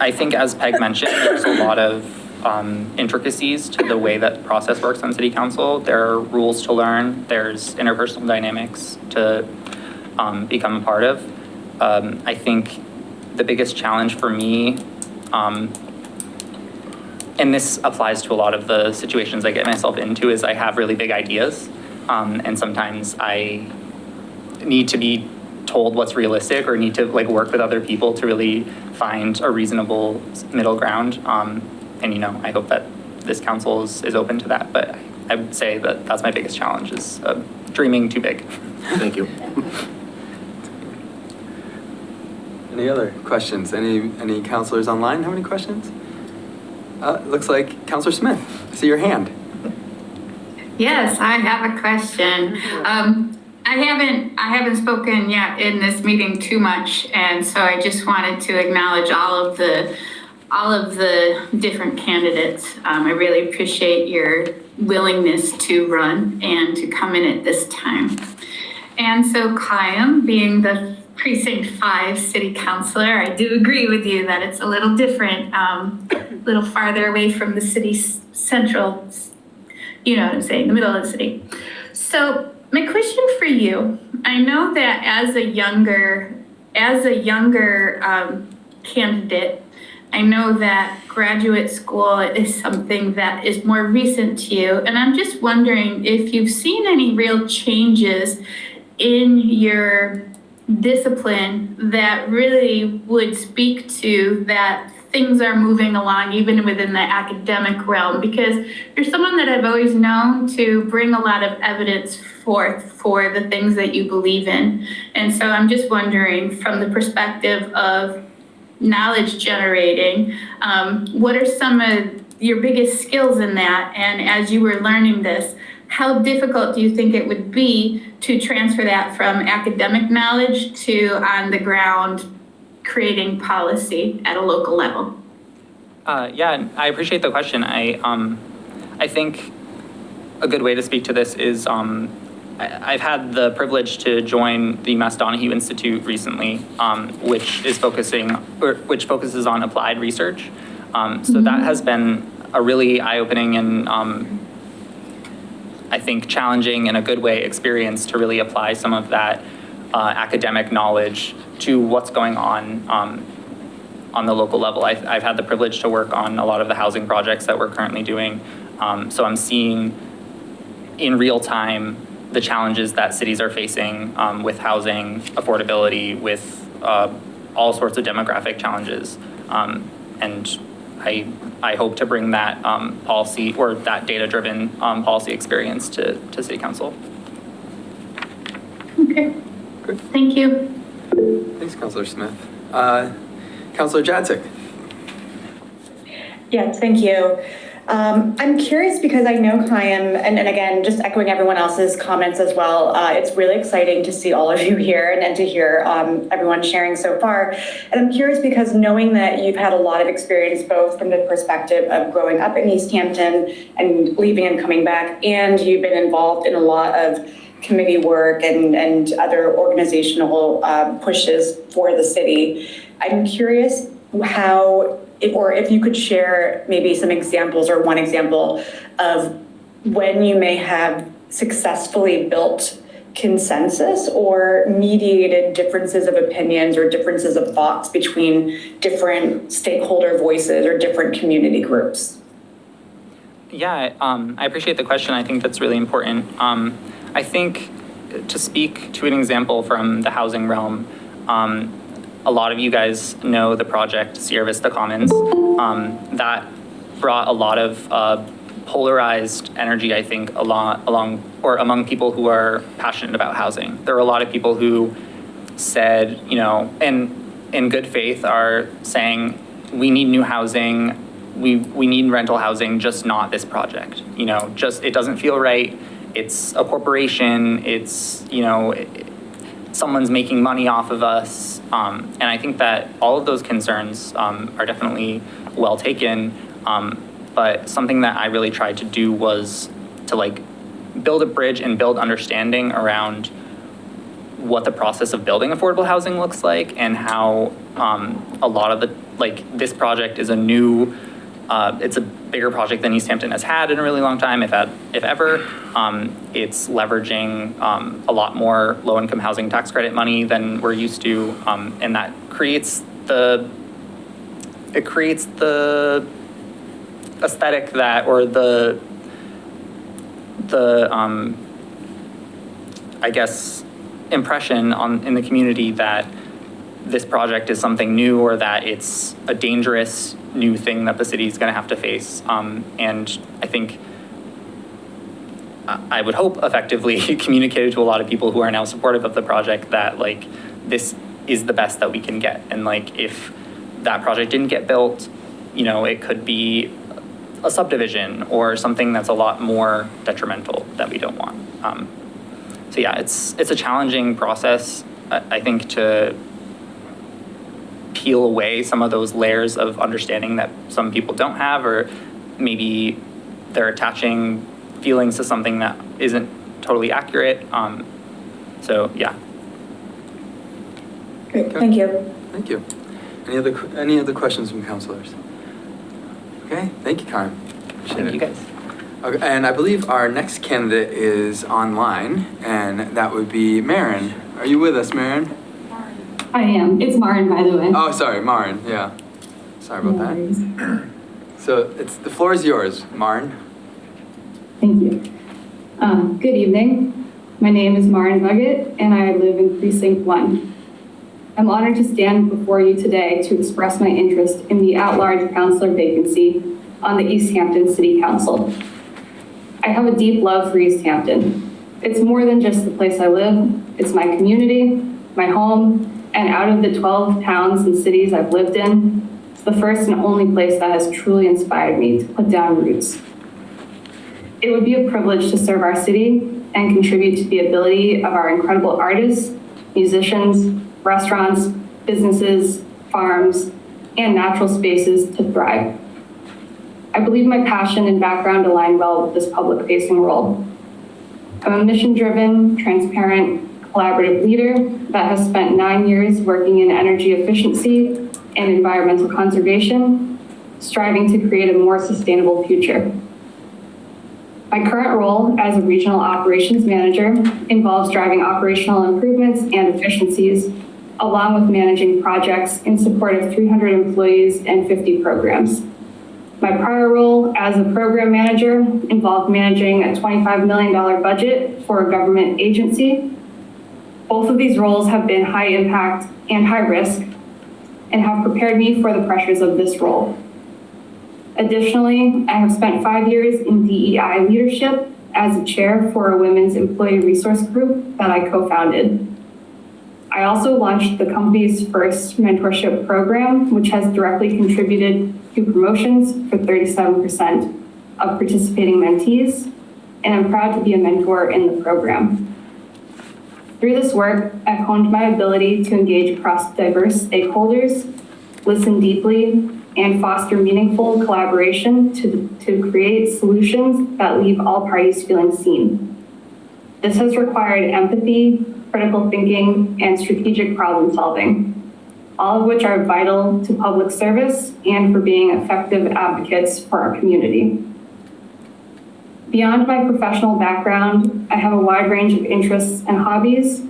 I think, as Peg mentioned, there's a lot of intricacies to the way that the process works on city council. There are rules to learn. There's interpersonal dynamics to become a part of. I think the biggest challenge for me, and this applies to a lot of the situations I get myself into, is I have really big ideas. And sometimes I need to be told what's realistic, or need to work with other people to really find a reasonable middle ground. And I hope that this council is open to that. But I would say that that's my biggest challenge, is dreaming too big. Thank you. Any other questions? Any councilors online have any questions? Looks like Councilor Smith. I see your hand. Yes, I have a question. I haven't spoken yet in this meeting too much, and so I just wanted to acknowledge all of the different candidates. I really appreciate your willingness to run and to come in at this time. And so Kayam, being the Precinct 5 City Councilor, I do agree with you that it's a little different, a little farther away from the city central, you know what I'm saying, the middle of the city. So my question for you, I know that as a younger candidate, I know that graduate school is something that is more recent to you, and I'm just wondering if you've seen any real changes in your discipline that really would speak to that things are moving along even within the academic realm, because you're someone that I've always known to bring a lot of evidence forth for the things that you believe in. And so I'm just wondering, from the perspective of knowledge generating, what are some of your biggest skills in that? And as you were learning this, how difficult do you think it would be to transfer that from academic knowledge to on the ground creating policy at a local level? Yeah, I appreciate the question. I think a good way to speak to this is I've had the privilege to join the UMass Donahue Institute recently, which focuses on applied research. So that has been a really eye-opening and I think challenging in a good way experience to really apply some of that academic knowledge to what's going on the local level. I've had the privilege to work on a lot of the housing projects that we're currently doing. So I'm seeing in real time the challenges that cities are facing with housing affordability, with all sorts of demographic challenges. And I hope to bring that policy or that data-driven policy experience to City Council. Okay. Good. Thank you. Thanks, Councilor Smith. Councilor Jadczyk. Yes, thank you. I'm curious because I know Chaim, and again, just echoing everyone else's comments as well, it's really exciting to see all of you here and to hear everyone sharing so far. And I'm curious because knowing that you've had a lot of experience, both from the perspective of growing up in Easthampton and leaving and coming back, and you've been involved in a lot of committee work and other organizational pushes for the city. I'm curious how, if you could share maybe some examples or one example of when you may have successfully built consensus or mediated differences of opinions or differences of thoughts between different stakeholder voices or different community groups. Yeah, I appreciate the question. I think that's really important. I think to speak to an example from the housing realm, a lot of you guys know the project Sierra Vista Commons. That brought a lot of polarized energy, I think, among people who are passionate about housing. There are a lot of people who said, and in good faith are saying, we need new housing, we need rental housing, just not this project. It doesn't feel right. It's a corporation, it's, someone's making money off of us. And I think that all of those concerns are definitely well taken. But something that I really tried to do was to build a bridge and build understanding around what the process of building affordable housing looks like and how a lot of this project is a new, it's a bigger project than Easthampton has had in a really long time, if ever. It's leveraging a lot more low-income housing tax credit money than we're used to, and that creates the aesthetic that, or the I guess impression in the community that this project is something new or that it's a dangerous new thing that the city is going to have to face. And I think I would hope effectively communicated to a lot of people who are now supportive of the project that this is the best that we can get. And if that project didn't get built, it could be a subdivision or something that's a lot more detrimental that we don't want. So yeah, it's a challenging process, I think, to peel away some of those layers of understanding that some people don't have, or maybe they're attaching feelings to something that isn't totally accurate. So yeah. Great, thank you. Thank you. Any other questions from councilors? Okay, thank you, Karen. Thank you guys. Okay, and I believe our next candidate is online, and that would be Maren. Are you with us, Maren? I am. It's Marin, by the way. Oh, sorry, Maren. Yeah. Sorry about that. So the floor is yours, Maren. Thank you. Good evening. My name is Marin Buggett, and I live in Precinct 1. I'm honored to stand before you today to express my interest in the at-large councillor vacancy on the Easthampton City Council. I have a deep love for Easthampton. It's more than just the place I live. It's my community, my home, and out of the 12 towns and cities I've lived in, it's the first and only place that has truly inspired me to put down roots. It would be a privilege to serve our city and contribute to the ability of our incredible artists, musicians, restaurants, businesses, farms, and natural spaces to thrive. I believe my passion and background align well with this public-facing role. I'm a mission-driven, transparent, collaborative leader that has spent 9 years working in energy efficiency and environmental conservation, striving to create a more sustainable future. My current role as a regional operations manager involves driving operational improvements and efficiencies, along with managing projects in support of 300 employees and 50 programs. My prior role as a program manager involved managing a $25 million budget for a government agency. Both of these roles have been high impact and high risk and have prepared me for the pressures of this role. Additionally, I have spent 5 years in DEI leadership as a chair for a women's employee resource group that I co-founded. I also launched the company's first mentorship program, which has directly contributed to promotions for 37% of participating mentees, and I'm proud to be a mentor in the program. Through this work, I've honed my ability to engage across diverse stakeholders, listen deeply, and foster meaningful collaboration to create solutions that leave all parties feeling seen. This has required empathy, critical thinking, and strategic problem solving, all of which are vital to public service and for being effective advocates for our community. Beyond my professional background, I have a wide range of interests and hobbies,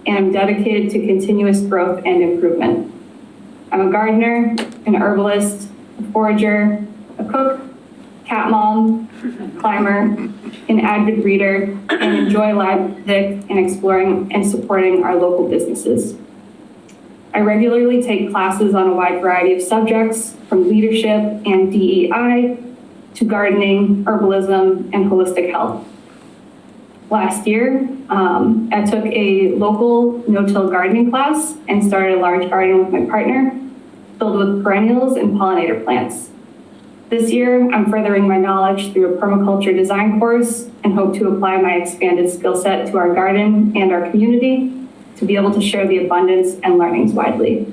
and I'm dedicated to continuous growth and improvement. I'm a gardener, an herbalist, a forager, a cook, cat mom, climber, an avid reader, and enjoy live music and exploring and supporting our local businesses. I regularly take classes on a wide variety of subjects, from leadership and DEI to gardening, herbalism, and holistic health. Last year, I took a local no-till gardening class and started a large garden with my partner, filled with perennials and pollinator plants. This year, I'm furthering my knowledge through a permaculture design course and hope to apply my expanded skill set to our garden and our community to be able to share the abundance and learnings widely.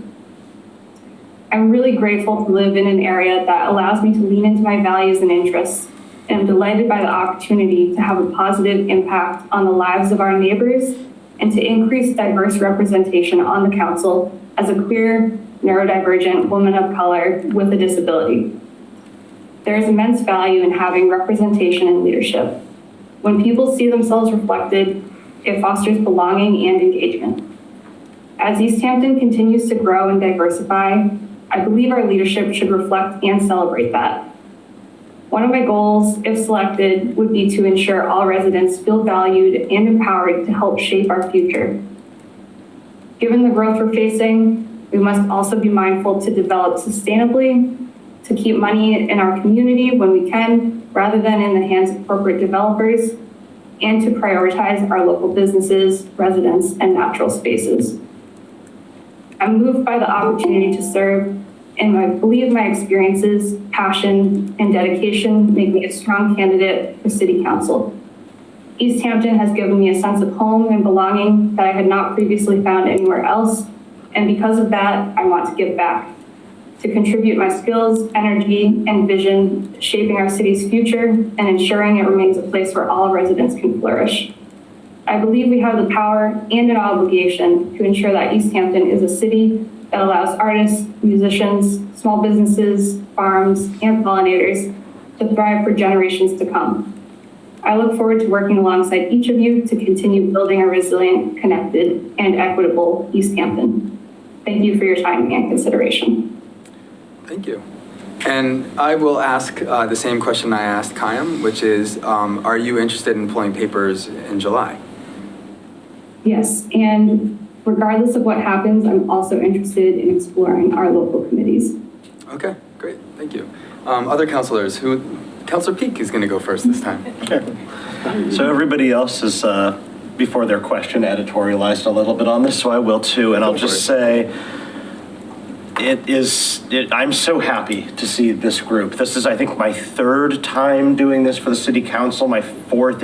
I'm really grateful to live in an area that allows me to lean into my values and interests, and I'm delighted by the opportunity to have a positive impact on the lives of our neighbors and to increase diverse representation on the council as a queer, neurodivergent woman of color with a disability. There is immense value in having representation and leadership. When people see themselves reflected, it fosters belonging and engagement. As Easthampton continues to grow and diversify, I believe our leadership should reflect and celebrate that. One of my goals, if selected, would be to ensure all residents feel valued and empowered to help shape our future. Given the growth we're facing, we must also be mindful to develop sustainably, to keep money in our community when we can, rather than in the hands of corporate developers, and to prioritize our local businesses, residents, and natural spaces. I'm moved by the opportunity to serve, and I believe my experiences, passion, and dedication make me a strong candidate for City Council. Easthampton has given me a sense of home and belonging that I had not previously found anywhere else, and because of that, I want to give back, to contribute my skills, energy, and vision to shaping our city's future and ensuring it remains a place where all residents can flourish. I believe we have the power and an obligation to ensure that Easthampton is a city that allows artists, musicians, small businesses, farms, and pollinators to thrive for generations to come. I look forward to working alongside each of you to continue building a resilient, connected, and equitable Easthampton. Thank you for your time and consideration. Thank you. And I will ask the same question I asked Kayam, which is, are you interested in pulling papers in July? Yes, and regardless of what happens, I'm also interested in exploring our local committees. Okay, great, thank you. Other councilors, Councilor Peak is going to go first this time. So everybody else is, before their question, editorialized a little bit on this, so I will too. And I'll just say, I'm so happy to see this group. This is, I think, my third time doing this for the city council, my fourth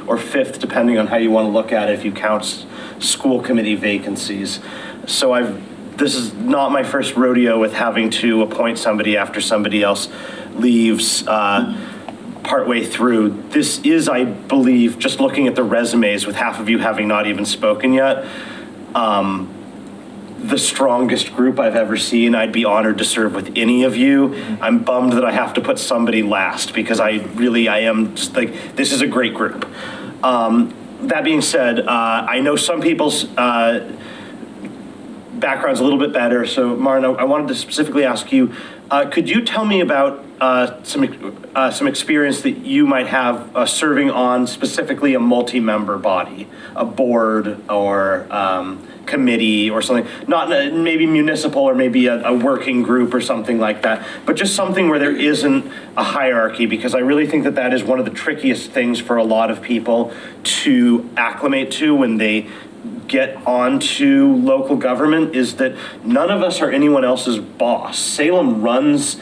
or fifth, depending on how you want to look at it, if you count school committee vacancies. So this is not my first rodeo with having to appoint somebody after somebody else leaves partway through. This is, I believe, just looking at the resumes with half of you having not even spoken yet, the strongest group I've ever seen. I'd be honored to serve with any of you. I'm bummed that I have to put somebody last because I am just like, this is a great group. That being said, I know some people's background's a little bit better. So Maren, I wanted to specifically ask you, could you tell me about some experience that you might have serving on specifically a multi-member body, a board or committee or something, not maybe municipal or maybe a working group or something like that, but just something where there isn't a hierarchy, because I really think that that is one of the trickiest things for a lot of people to acclimate to when they get onto local government, is that none of us are anyone else's boss. Salem runs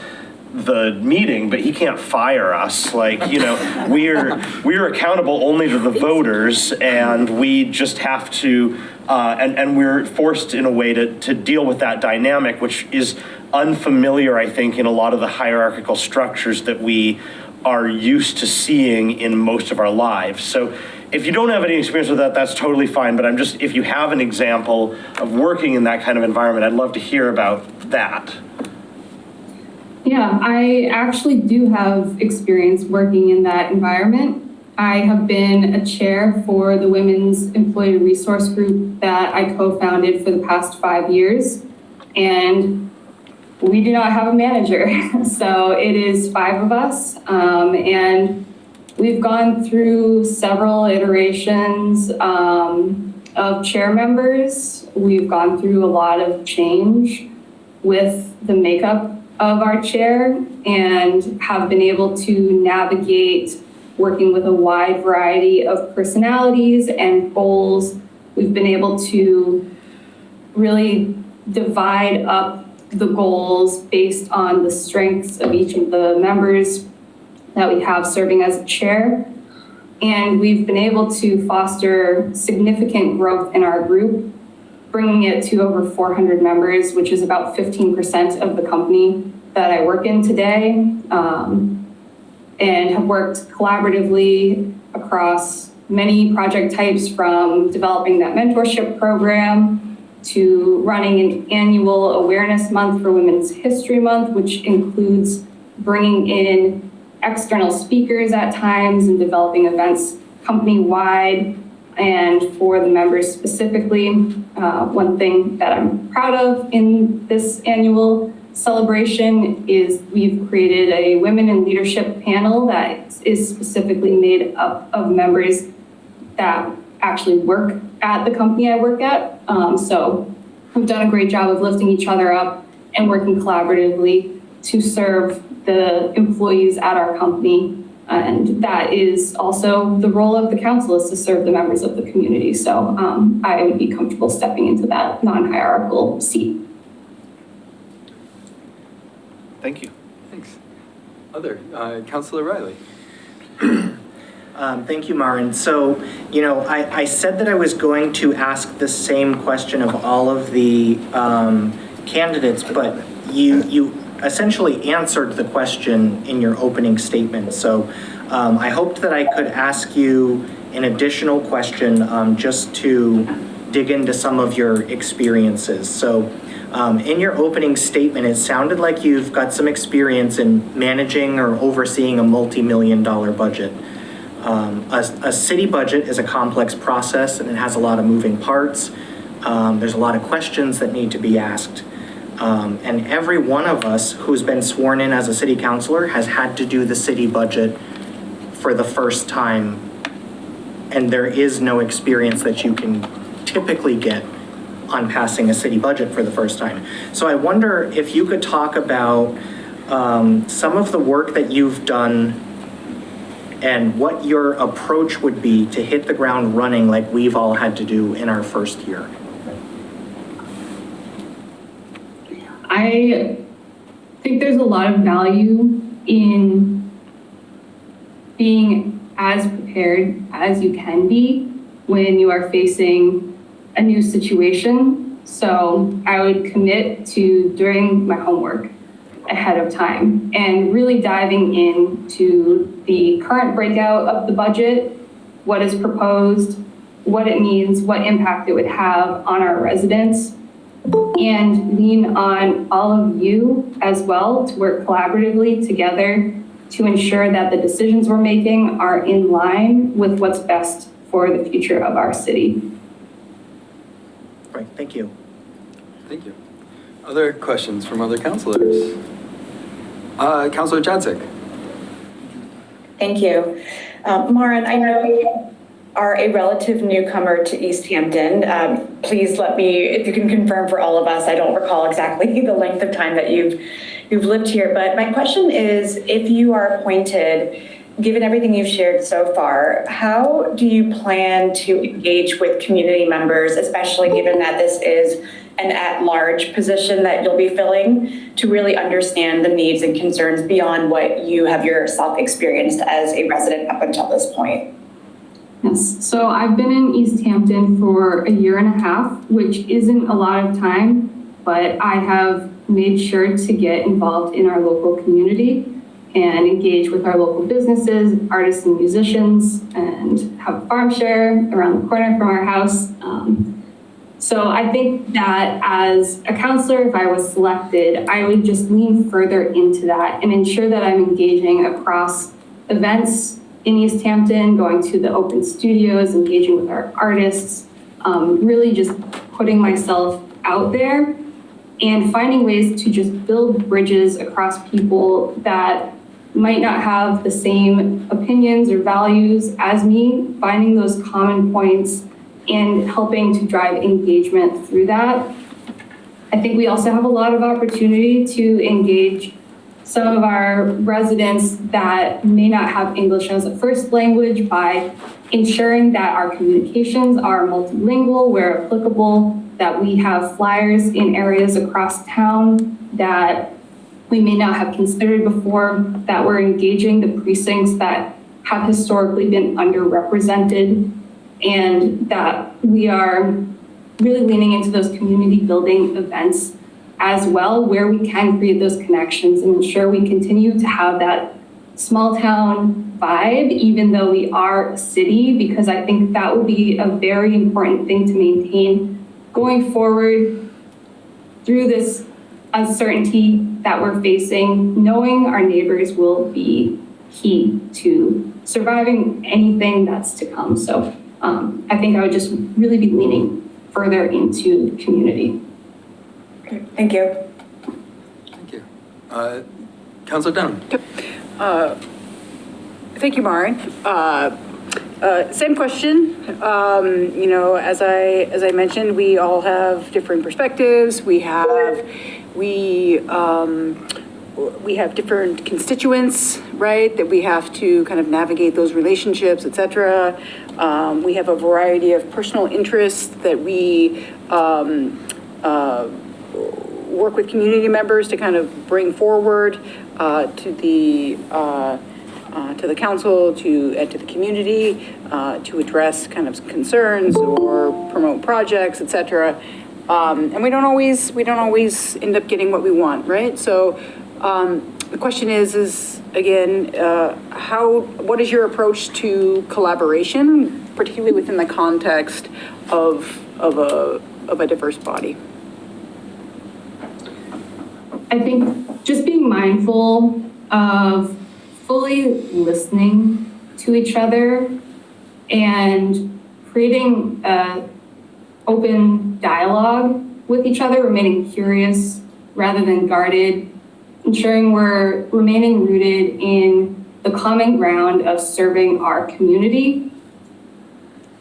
the meeting, but he can't fire us. Like, you know, we're accountable only to the voters, and we just have to, and we're forced in a way to deal with that dynamic, which is unfamiliar, I think, in a lot of the hierarchical structures that we are used to seeing in most of our lives. So if you don't have any experience with that, that's totally fine. But if you have an example of working in that kind of environment, I'd love to hear about that. Yeah, I actually do have experience working in that environment. I have been a chair for the Women's Employee Resource Group that I co-founded for the past 5 years. And we do not have a manager. So it is 5 of us. And we've gone through several iterations of chair members. We've gone through a lot of change with the makeup of our chair and have been able to navigate working with a wide variety of personalities and goals. We've been able to really divide up the goals based on the strengths of each of the members that we have serving as a chair. And we've been able to foster significant growth in our group, bringing it to over 400 members, which is about 15% of the company that I work in today, and have worked collaboratively across many project types, from developing that mentorship program to running an annual awareness month for Women's History Month, which includes bringing in external speakers at times and developing events company-wide and for the members specifically. One thing that I'm proud of in this annual celebration is we've created a women in leadership panel that is specifically made up of members that actually work at the company I work at. So we've done a great job of lifting each other up and working collaboratively to serve the employees at our company. And that is also the role of the council, is to serve the members of the community. So I would be comfortable stepping into that non-hierarchical seat. Thank you. Thanks. Councilor Riley. Thank you, Maren. So, you know, I said that I was going to ask the same question of all of the candidates, but you essentially answered the question in your opening statement. So I hoped that I could ask you an additional question just to dig into some of your experiences. So in your opening statement, it sounded like you've got some experience in managing or overseeing a multi-million-dollar budget. A city budget is a complex process and it has a lot of moving parts. There's a lot of questions that need to be asked. And every one of us who's been sworn in as a city councilor has had to do the city budget for the first time. And there is no experience that you can typically get on passing a city budget for the first time. So I wonder if you could talk about some of the work that you've done and what your approach would be to hit the ground running like we've all had to do in our first year. I think there's a lot of value in being as prepared as you can be when you are facing a new situation. So I would commit to doing my homework ahead of time and really diving into the current breakout of the budget, what is proposed, what it means, what impact it would have on our residents, and lean on all of you as well to work collaboratively together to ensure that the decisions we're making are in line with what's best for the future of our city. Right, thank you. Thank you. Other questions from other councilors? Councilor Jacek. Thank you. Maren, I know you are a relative newcomer to Easthampton. Please let me, if you can confirm for all of us, I don't recall exactly the length of time that you've lived here, but my question is, if you are appointed, given everything you've shared so far, how do you plan to engage with community members, especially given that this is an at-large position that you'll be filling, to really understand the needs and concerns beyond what you have yourself experienced as a resident up until this point? Yes, so I've been in Easthampton for a year and a half, which isn't a lot of time, but I have made sure to get involved in our local community and engage with our local businesses, artists and musicians, and have a farm share around the corner from our house. So I think that as a counselor, if I was selected, I would just lean further into that and ensure that I'm engaging across events in Easthampton, going to the open studios, engaging with our artists, really just putting myself out there and finding ways to just build bridges across people that might not have the same opinions or values as me, finding those common points and helping to drive engagement through that. I think we also have a lot of opportunity to engage some of our residents that may not have English as a first language by ensuring that our communications are multilingual where applicable, that we have flyers in areas across town that we may not have considered before, that we're engaging the precincts that have historically been underrepresented, and that we are really leaning into those community building events as well, where we can create those connections and ensure we continue to have that small town vibe, even though we are a city, because I think that would be a very important thing to maintain going forward through this uncertainty that we're facing. Knowing our neighbors will be key to surviving anything that's to come. So I think I would just really be leaning further into community. Okay, thank you. Thank you. Councilor Dunham. Thank you, Maren. Same question. You know, as I mentioned, we all have different perspectives. We have different constituents, right, that we have to kind of navigate those relationships, et cetera. We have a variety of personal interests that we work with community members to kind of bring forward to the council, to the community, to address kind of concerns or promote projects, et cetera. And we don't always end up getting what we want, right? So the question is again, what is your approach to collaboration, particularly within the context of a diverse body? I think just being mindful of fully listening to each other and creating an open dialogue with each other, remaining curious rather than guarded, ensuring we're remaining rooted in the common ground of serving our community.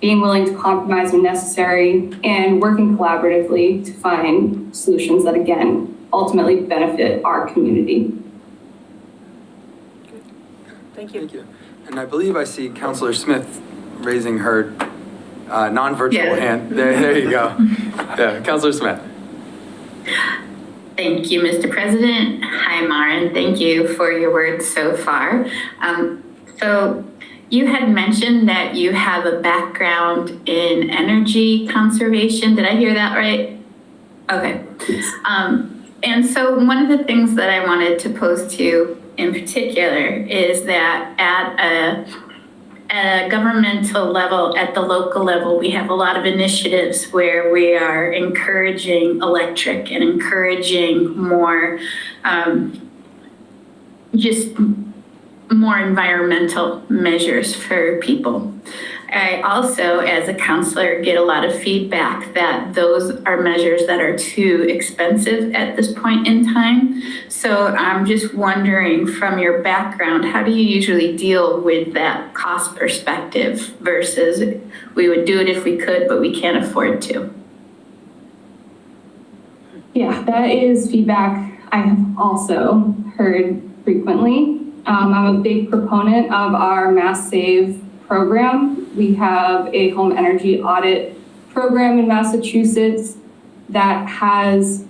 being willing to compromise when necessary, and working collaboratively to find solutions that, again, ultimately benefit our community. Thank you. Thank you. And I believe I see Councilor Smith raising her non-virtual hand. There you go. Yeah, Councilor Smith. Thank you, Mr. President. Hi, Maren. Thank you for your words so far. So you had mentioned that you have a background in energy conservation. Did I hear that right? Okay. And so one of the things that I wanted to pose to you in particular is that at a governmental level, at the local level, we have a lot of initiatives where we are encouraging electric and encouraging more, just more environmental measures for people. I also, as a counselor, get a lot of feedback that those are measures that are too expensive at this point in time. So I'm just wondering, from your background, how do you usually deal with that cost perspective versus we would do it if we could, but we can't afford to? Yeah, that is feedback I have also heard frequently. I'm a big proponent of our Mass Save program. We have a home energy audit program in Massachusetts that has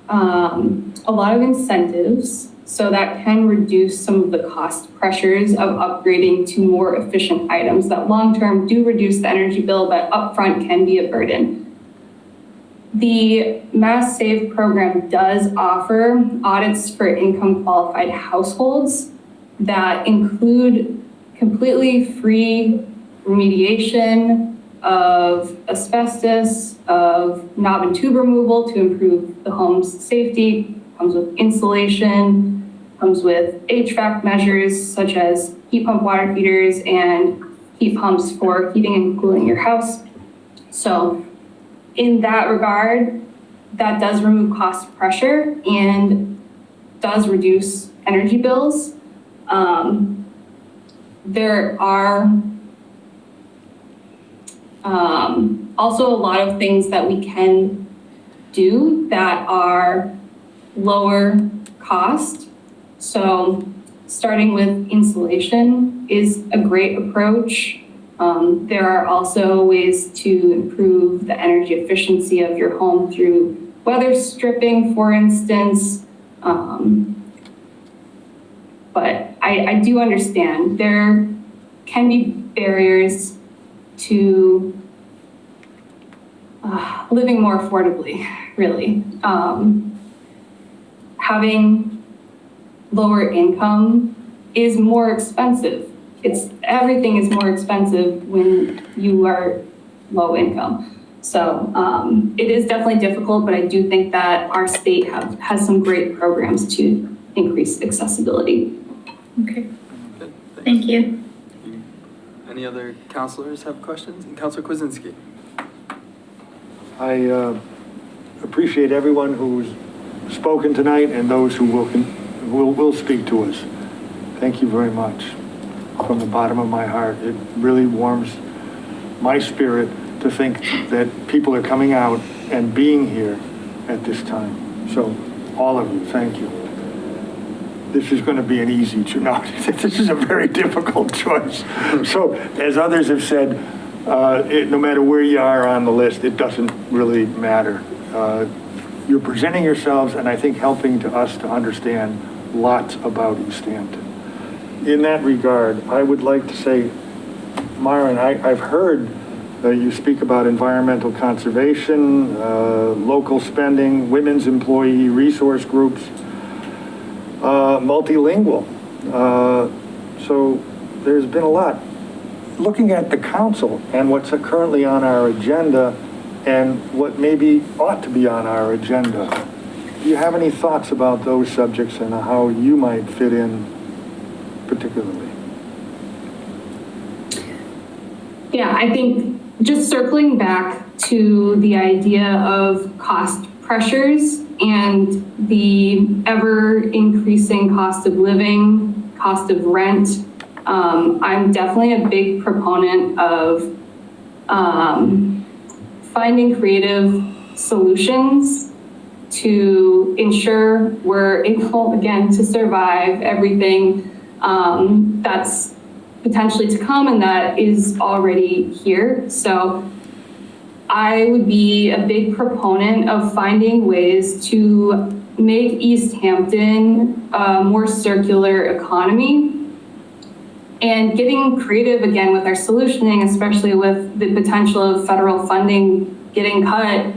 a lot of incentives, so that can reduce some of the cost pressures of upgrading to more efficient items that long-term do reduce the energy bill, but upfront can be a burden. The Mass Save program does offer audits for income qualified households that include completely free remediation of asbestos, of knob and tube removal to improve the home's safety, comes with insulation, comes with HVAC measures such as heat pump water heaters and heat pumps for heating and cooling your house. So in that regard, that does remove cost pressure and does reduce energy bills. There are also a lot of things that we can do that are lower cost. So starting with insulation is a great approach. There are also ways to improve the energy efficiency of your home through weather stripping, for instance. But I do understand there can be barriers to living more affordably, really. Having lower income is more expensive. Everything is more expensive when you are low income. So it is definitely difficult, but I do think that our state has some great programs to increase accessibility. Okay. Good. Thank you. Any other counselors have questions? And Councilor Kwasinski. I appreciate everyone who's spoken tonight and those who will speak to us. Thank you very much. From the bottom of my heart, it really warms my spirit to think that people are coming out and being here at this time. So all of you, thank you. This is going to be an easy choice. No, this is a very difficult choice. So as others have said, no matter where you are on the list, it doesn't really matter. You're presenting yourselves and I think helping us to understand lots about Easthampton. In that regard, I would like to say, Myron, I've heard you speak about environmental conservation, local spending, women's employee resource groups, multilingual. So there's been a lot. Looking at the council and what's currently on our agenda and what maybe ought to be on our agenda, do you have any thoughts about those subjects and how you might fit in particularly? Yeah, I think just circling back to the idea of cost pressures and the ever increasing cost of living, cost of rent, I'm definitely a big proponent of finding creative solutions to ensure we're able, again, to survive everything that's potentially to come and that is already here. So I would be a big proponent of finding ways to make Easthampton a more circular economy and getting creative again with our solutioning, especially with the potential of federal funding getting cut.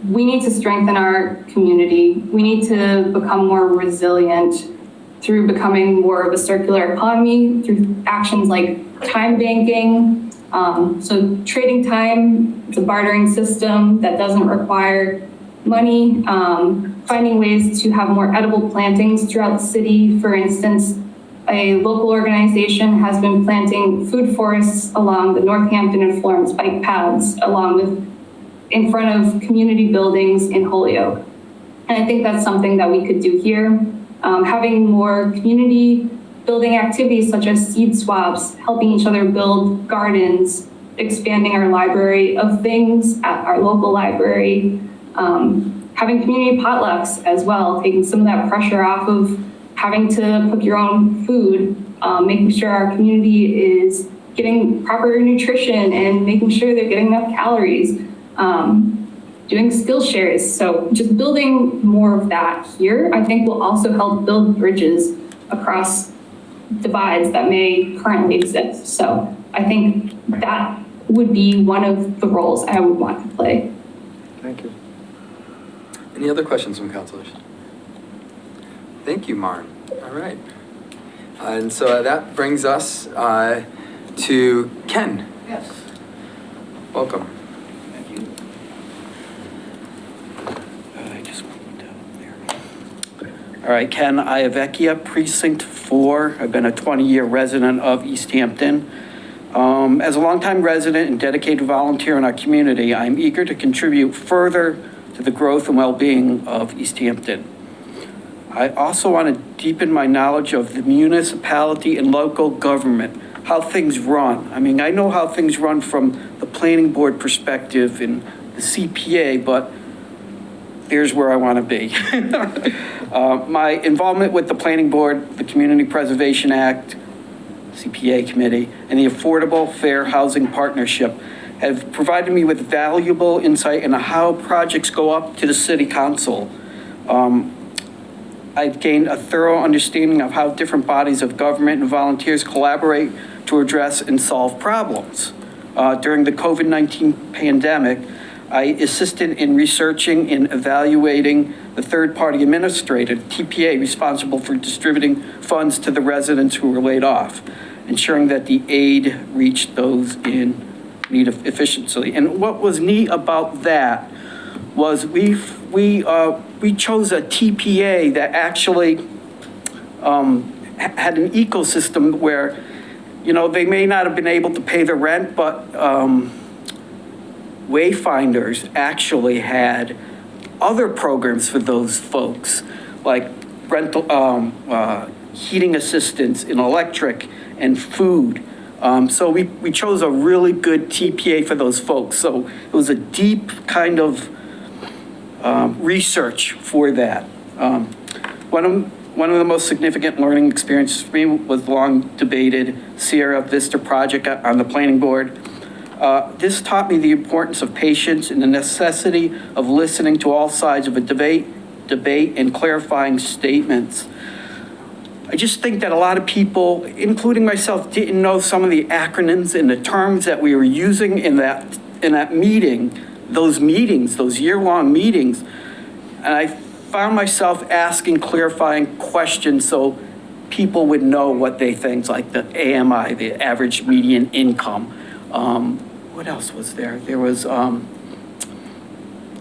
We need to strengthen our community. We need to become more resilient through becoming more of a circular economy, through actions like time banking. So trading time, it's a bartering system that doesn't require money. Finding ways to have more edible plantings throughout the city. For instance, a local organization has been planting food forests along the Northampton and Florence bike paths, along with in front of community buildings in Holyoke. And I think that's something that we could do here. Having more community building activities such as seed swaps, helping each other build gardens, expanding our library of things at our local library, having community potlucks as well, taking some of that pressure off of having to cook your own food, making sure our community is getting proper nutrition and making sure they're getting enough calories, doing skill shares. So just building more of that here, I think will also help build bridges across divides that may currently exist. So I think that would be one of the roles I would want to play. Thank you. Any other questions from councilors? Thank you, Marn. All right. And so that brings us to Ken. Yes. Welcome. Thank you. I just went down there. All right, Ken Iavecchia, Precinct 4. I've been a 20-year resident of Easthampton. As a longtime resident and dedicated volunteer in our community, I'm eager to contribute further to the growth and well-being of Easthampton. I also want to deepen my knowledge of the municipality and local government, how things run. I mean, I know how things run from the planning board perspective and the CPA, but here's where I want to be. My involvement with the planning board, the Community Preservation Act, CPA committee, and the Affordable Fair Housing Partnership have provided me with valuable insight into how projects go up to the city council. I've gained a thorough understanding of how different bodies of government and volunteers collaborate to address and solve problems. During the COVID-19 pandemic, I assisted in researching and evaluating the third-party administrator, TPA, responsible for distributing funds to the residents who were laid off, ensuring that the aid reached those in need of efficiency. And what was neat about that was we chose a TPA that actually had an ecosystem where, you know, they may not have been able to pay the rent, but Wayfinders actually had other programs for those folks, like rental, heating assistance in electric and food. So we chose a really good TPA for those folks. So it was a deep kind of research for that. One of the most significant learning experiences for me was the long debated Sierra Vista project on the planning board. This taught me the importance of patience and the necessity of listening to all sides of a debate and clarifying statements. I just think that a lot of people, including myself, didn't know some of the acronyms and the terms that we were using in that meeting, those year-long meetings. And I found myself asking clarifying questions so people would know what they think, like the AMI, the average median income. What else was there? There was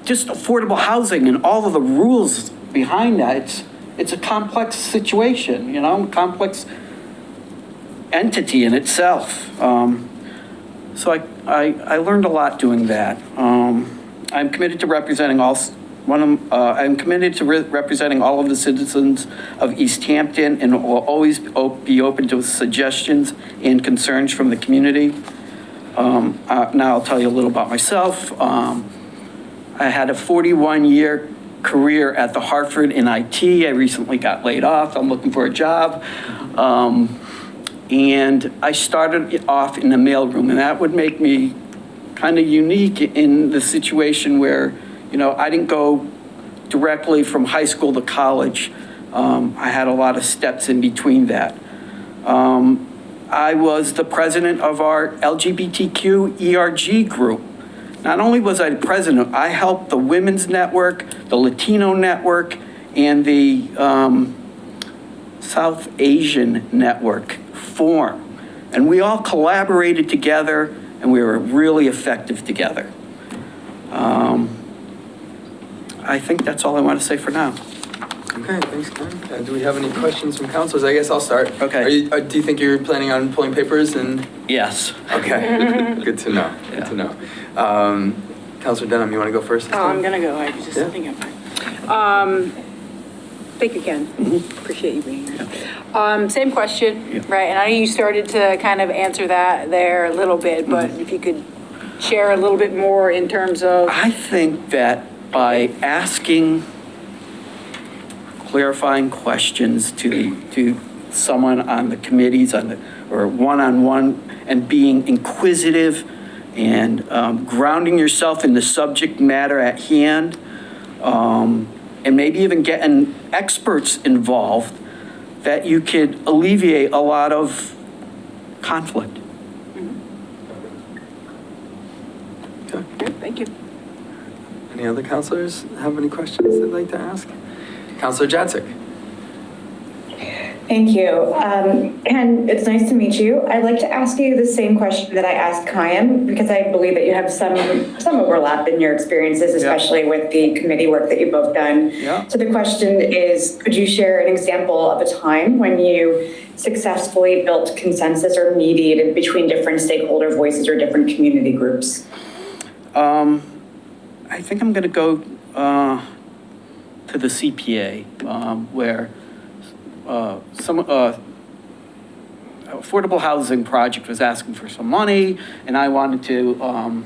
just affordable housing and all of the rules behind that. It's a complex situation, you know, complex entity in itself. So I learned a lot doing that. I'm committed to representing all I'm committed to representing all of the citizens of Easthampton and will always be open to suggestions and concerns from the community. Now I'll tell you a little about myself. I had a 41-year career at the Hartford in IT. I recently got laid off. I'm looking for a job. And I started off in the mailroom, and that would make me kind of unique in the situation where, you know, I didn't go directly from high school to college. I had a lot of steps in between that. I was the president of our LGBTQ ERG group. Not only was I the president, I helped the Women's Network, the Latino Network, and the South Asian Network form. And we all collaborated together, and we were really effective together. I think that's all I want to say for now. Okay, thanks, Ken. Do we have any questions from councilors? I guess I'll start. Okay. Do you think you're planning on pulling papers and? Yes. Okay, good to know, good to know. Councilor Denham, you want to go first? Oh, I'm gonna go, I was just thinking of it. Thank you, Ken. Appreciate you being here. Same question, right? And I know you started to kind of answer that there a little bit, but if you could share a little bit more in terms of. I think that by asking clarifying questions to someone on the committees or one-on-one and being inquisitive and grounding yourself in the subject matter at hand, and maybe even getting experts involved, that you could alleviate a lot of conflict. Okay. Thank you. Any other councilors have any questions they'd like to ask? Councilor Jacek. Thank you. Ken, it's nice to meet you. I'd like to ask you the same question that I asked Kayam, because I believe that you have some overlap in your experiences, especially with the committee work that you've both done. Yeah. So the question is, could you share an example of a time when you successfully built consensus or mediated between different stakeholder voices or different community groups? I think I'm going to go to the CPA, where some affordable housing project was asking for some money, and I wanted to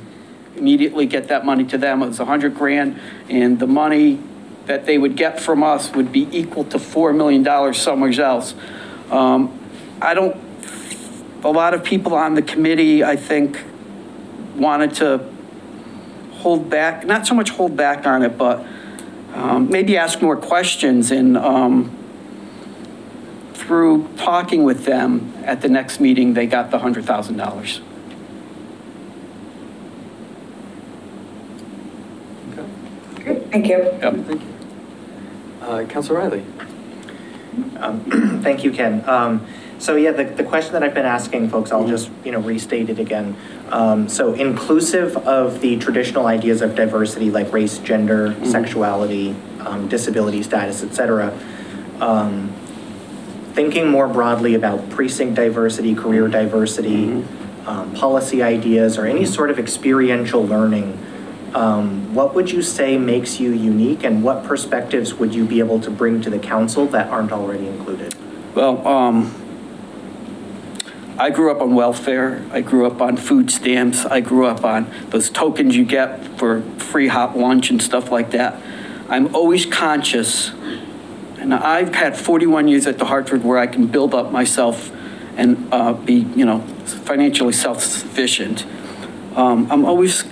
immediately get that money to them. It was $100 grand, and the money that they would get from us would be equal to $4 million somewhere else. A lot of people on the committee, I think, wanted to hold back, not so much hold back on it, but maybe ask more questions, and through talking with them at the next meeting, they got the $100,000. Great, thank you. Yep. Thank you. Councilor Riley. Thank you, Ken. So yeah, the question that I've been asking folks, I'll just restate it again. So inclusive of the traditional ideas of diversity like race, gender, sexuality, disability status, etc. Thinking more broadly about precinct diversity, career diversity, policy ideas, or any sort of experiential learning, what would you say makes you unique, and what perspectives would you be able to bring to the council that aren't already included? Well, I grew up on welfare. I grew up on food stamps. I grew up on those tokens you get for free hot lunch and stuff like that. I'm always conscious, and I've had 41 years at the Hartford where I can build up myself and be, financially self-sufficient. I'm always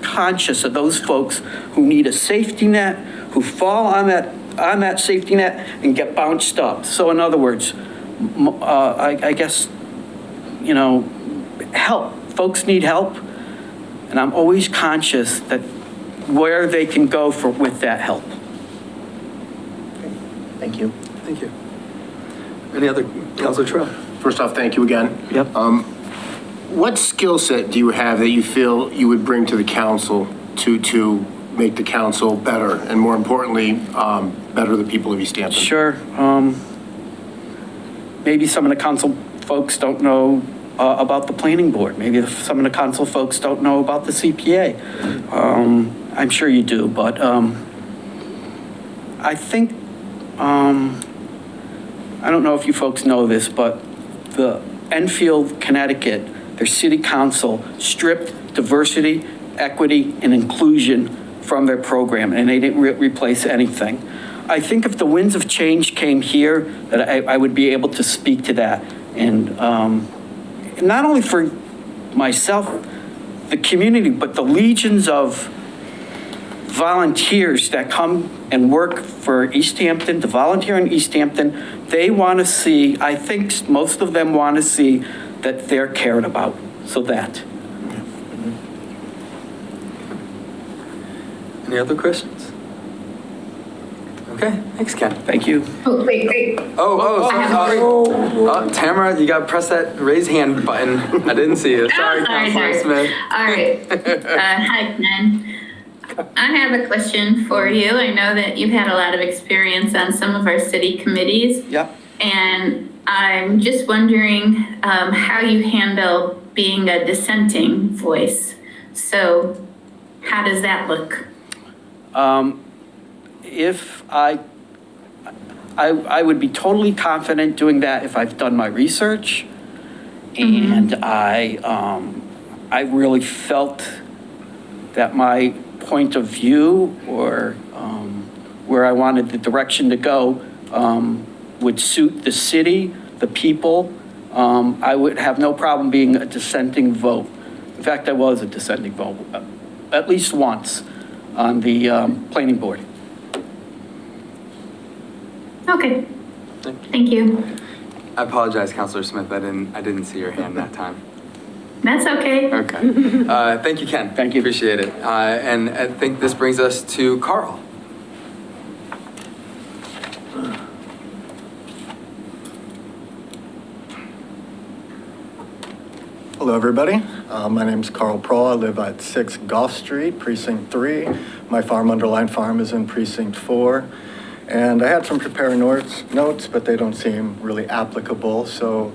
conscious of those folks who need a safety net, who fall on that safety net and get bounced up. So in other words, I guess, help. Folks need help, and I'm always conscious that where they can go with that help. Thank you. Thank you. Any other, Councilor Trill? First off, thank you again. Yep. What skill set do you have that you feel you would bring to the council to make the council better, and more importantly, better the people of Easthampton? Sure. Maybe some of the council folks don't know about the planning board. Maybe some of the council folks don't know about the CPA. I'm sure you do, but I think, I don't know if you folks know this, but the Enfield, Connecticut, their city council stripped diversity, equity, and inclusion from their program, and they didn't replace anything. I think if the winds of change came here, that I would be able to speak to that. And not only for myself, the community, but the legions of volunteers that come and work for Easthampton, to volunteer in Easthampton, they want to see, I think most of them want to see that they're cared about. So that. Any other questions? Okay, thanks, Ken. Thank you. Oh, wait. Tamara, you got to press that raise hand button. I didn't see it. Sorry, Councilor Smith. All right. Hi, Ken. I have a question for you. I know that you've had a lot of experience on some of our city committees. Yep. And I'm just wondering how you handle being a dissenting voice. So how does that look? If I would be totally confident doing that if I've done my research and I really felt that my point of view or where I wanted the direction to go would suit the city, the people. I would have no problem being a dissenting vote. In fact, I was a dissenting vote, at least once on the planning board. Okay. Thank you. I apologize, Councilor Smith. I didn't see your hand that time. That's okay. Okay. Thank you, Ken. Thank you. Appreciate it. And I think this brings us to Carl. Hello, everybody. My name is Carl Prohl. I live at 6 Gough Street, Precinct 3. My farm, Underline Farm, is in Precinct 4. And I had some prepared notes, but they don't seem really applicable. So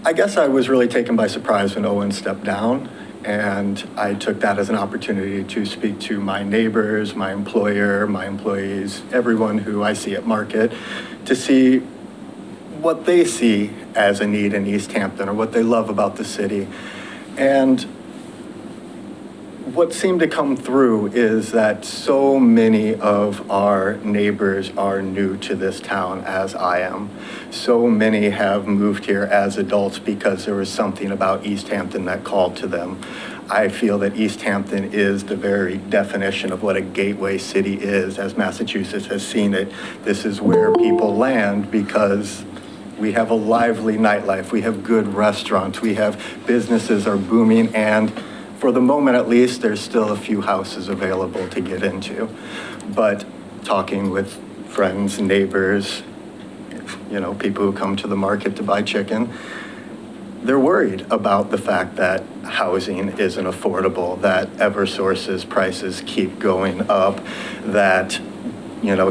I guess I was really taken by surprise when Owen stepped down. And I took that as an opportunity to speak to my neighbors, my employer, my employees, everyone who I see at market, to see what they see as a need in Easthampton or what they love about the city. And what seemed to come through is that so many of our neighbors are new to this town, as I am. So many have moved here as adults because there was something about Easthampton that called to them. I feel that Easthampton is the very definition of what a gateway city is, as Massachusetts has seen it. This is where people land because we have a lively nightlife, we have good restaurants, we have businesses are booming, and for the moment at least, there's still a few houses available to get into. But talking with friends, neighbors, people who come to the market to buy chicken, they're worried about the fact that housing isn't affordable, that Eversource's prices keep going up, that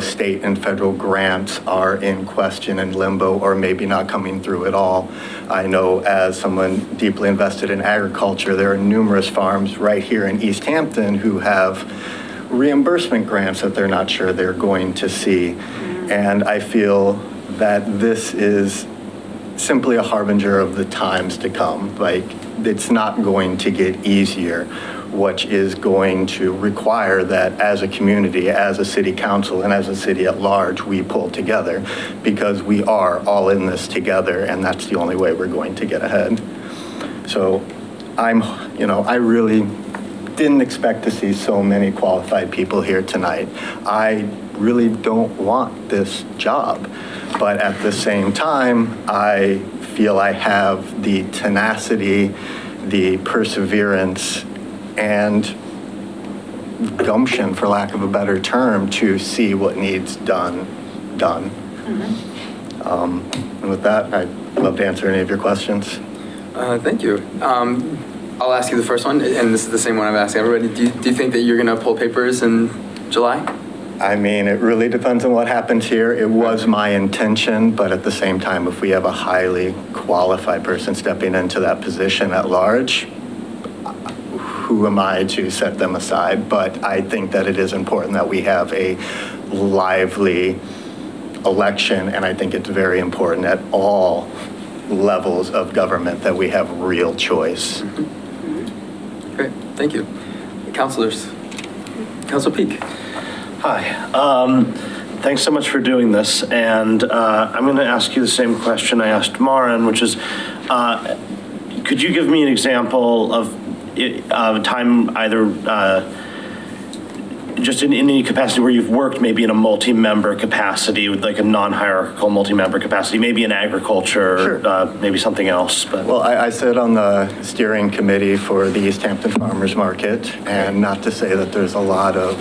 state and federal grants are in question and limbo or maybe not coming through at all. I know as someone deeply invested in agriculture, there are numerous farms right here in Easthampton who have reimbursement grants that they're not sure they're going to see. And I feel that this is simply a harbinger of the times to come. Like, it's not going to get easier, which is going to require that as a community, as a city council, and as a city at large, we pull together because we are all in this together, and that's the only way we're going to get ahead. So I really didn't expect to see so many qualified people here tonight. I really don't want this job, but at the same time, I feel I have the tenacity, the perseverance, and gumption, for lack of a better term, to see what needs done. And with that, I'd love to answer any of your questions. Thank you. I'll ask you the first one, and this is the same one I've asked everybody. Do you think that you're going to pull papers in July? I mean, it really depends on what happens here. It was my intention, but at the same time, if we have a highly qualified person stepping into that position at large, who am I to set them aside? But I think that it is important that we have a lively election, and I think it's very important at all levels of government that we have real choice. Great, thank you. Councilors. Council Peak. Hi. Thanks so much for doing this. And I'm going to ask you the same question I asked Maren, which is, could you give me an example of a time either just in any capacity where you've worked maybe in a multi-member capacity, with like a non-hierarchical multi-member capacity, maybe in agriculture, sure. Maybe something else? But. Well, I sit on the steering committee for the Easthampton Farmers Market, and not to say that there's a lot of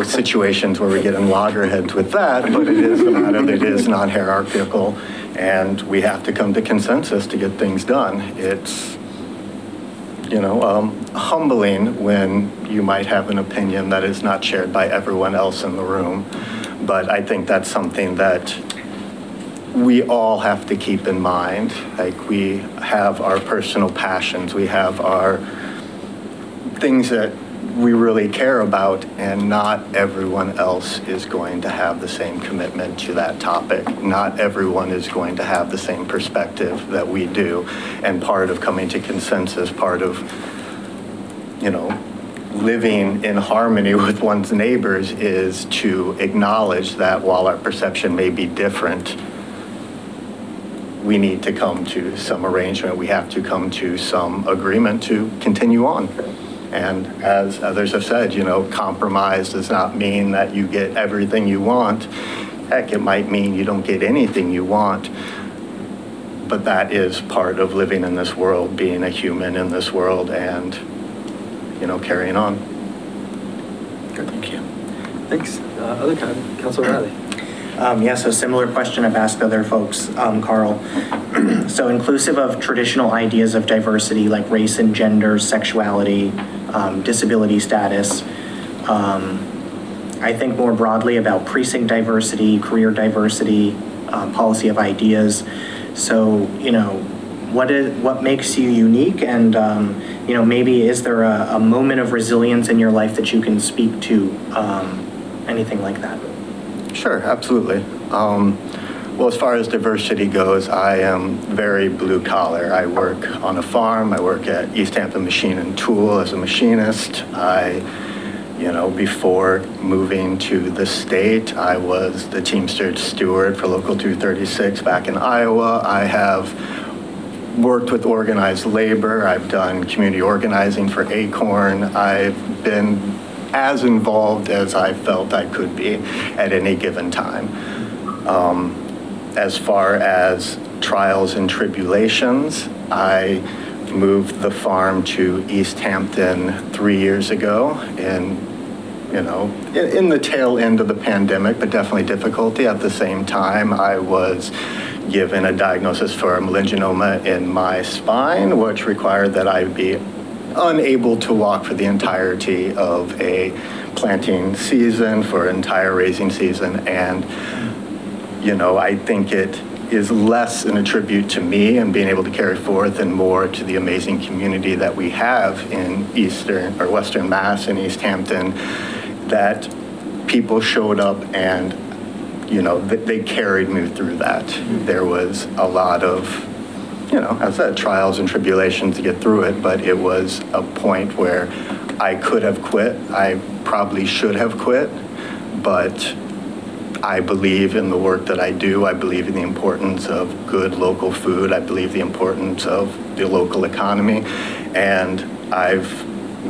situations where we get in loggerheads with that, but it is a matter that is non-hierarchical, and we have to come to consensus to get things done. It's, humbling when you might have an opinion that is not shared by everyone else in the room, but I think that's something that we all have to keep in mind. Like, we have our personal passions, we have our things that we really care about, and not everyone else is going to have the same commitment to that topic. Not everyone is going to have the same perspective that we do. And part of coming to consensus, part of, living in harmony with one's neighbors is to acknowledge that while our perception may be different, we need to come to some arrangement. We have to come to some agreement to continue on. And as others have said, compromise does not mean that you get everything you want. Heck, it might mean you don't get anything you want. But that is part of living in this world, being a human in this world, and, carrying on. Good, thank you. Thanks. Other Councilor Riley. So similar question I've asked other folks, Carl. So inclusive of traditional ideas of diversity like race and gender, sexuality, disability status, I think more broadly about precinct diversity, career diversity, policy of ideas. So, what makes you unique, and maybe is there a moment of resilience in your life that you can speak to, anything like that? Sure, absolutely. Well, as far as diversity goes, I am very blue collar. I work on a farm. I work at Easthampton Machine and Tool as a machinist. Before moving to the state, I was the Teamster steward for Local 236 back in Iowa. I have worked with organized labor. I've done community organizing for Acorn. I've been as involved as I felt I could be at any given time. As far as trials and tribulations, I moved the farm to Easthampton 3 years ago, and in the tail end of the pandemic, but definitely difficulty. At the same time, I was given a diagnosis for a meningioma in my spine, which required that I be unable to walk for the entirety of a planting season, for an entire raising season. And, I think it is less an attribute to me and being able to carry forth, and more to the amazing community that we have in Western Mass and Easthampton, that people showed up and, they carried me through that. There was a lot of, as I said, trials and tribulations to get through it, but it was a point where I could have quit. I probably should have quit, but I believe in the work that I do. I believe in the importance of good local food. I believe the importance of the local economy. And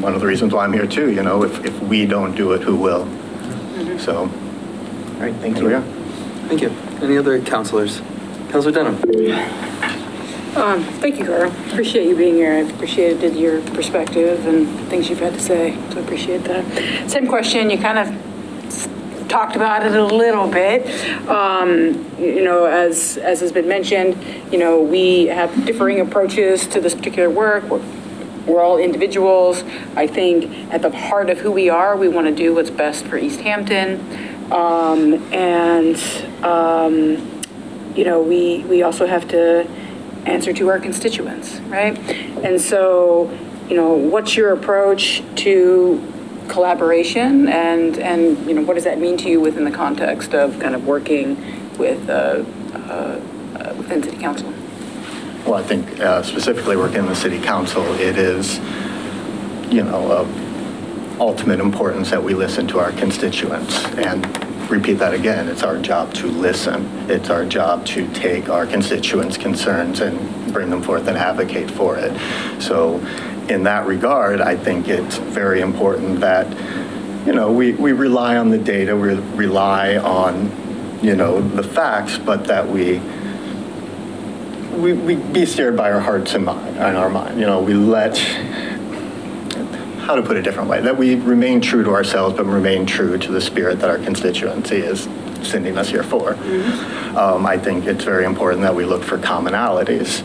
one of the reasons why I'm here too, if we don't do it, who will? Mm-hmm. So. All right, thank you. Thank you. Any other councilors? Councilor Denham. Thank you, Carl. Appreciate you being here. I've appreciated your perspective and things you've had to say, so I appreciate that. Same question, you kind of talked about it a little bit. As has been mentioned, we have differing approaches to this particular work. We're all individuals. I think at the heart of who we are, we want to do what's best for Easthampton. We also have to answer to our constituents, right? And so, what's your approach to collaboration and, you know, what does that mean to you within the context of kind of working with, within city council? Well, I think specifically working in the city council, it is, you know, of ultimate importance that we listen to our constituents. And repeat that again, it's our job to listen. It's our job to take our constituents' concerns and bring them forth and advocate for it. So in that regard, I think it's very important that, you know, we rely on the data, we rely on, you know, the facts, but that we be steered by our hearts and our mind. You know, we let, how to put it a different way, that we remain true to ourselves, but remain true to the spirit that our constituency is sending us here for. I think it's very important that we look for commonalities.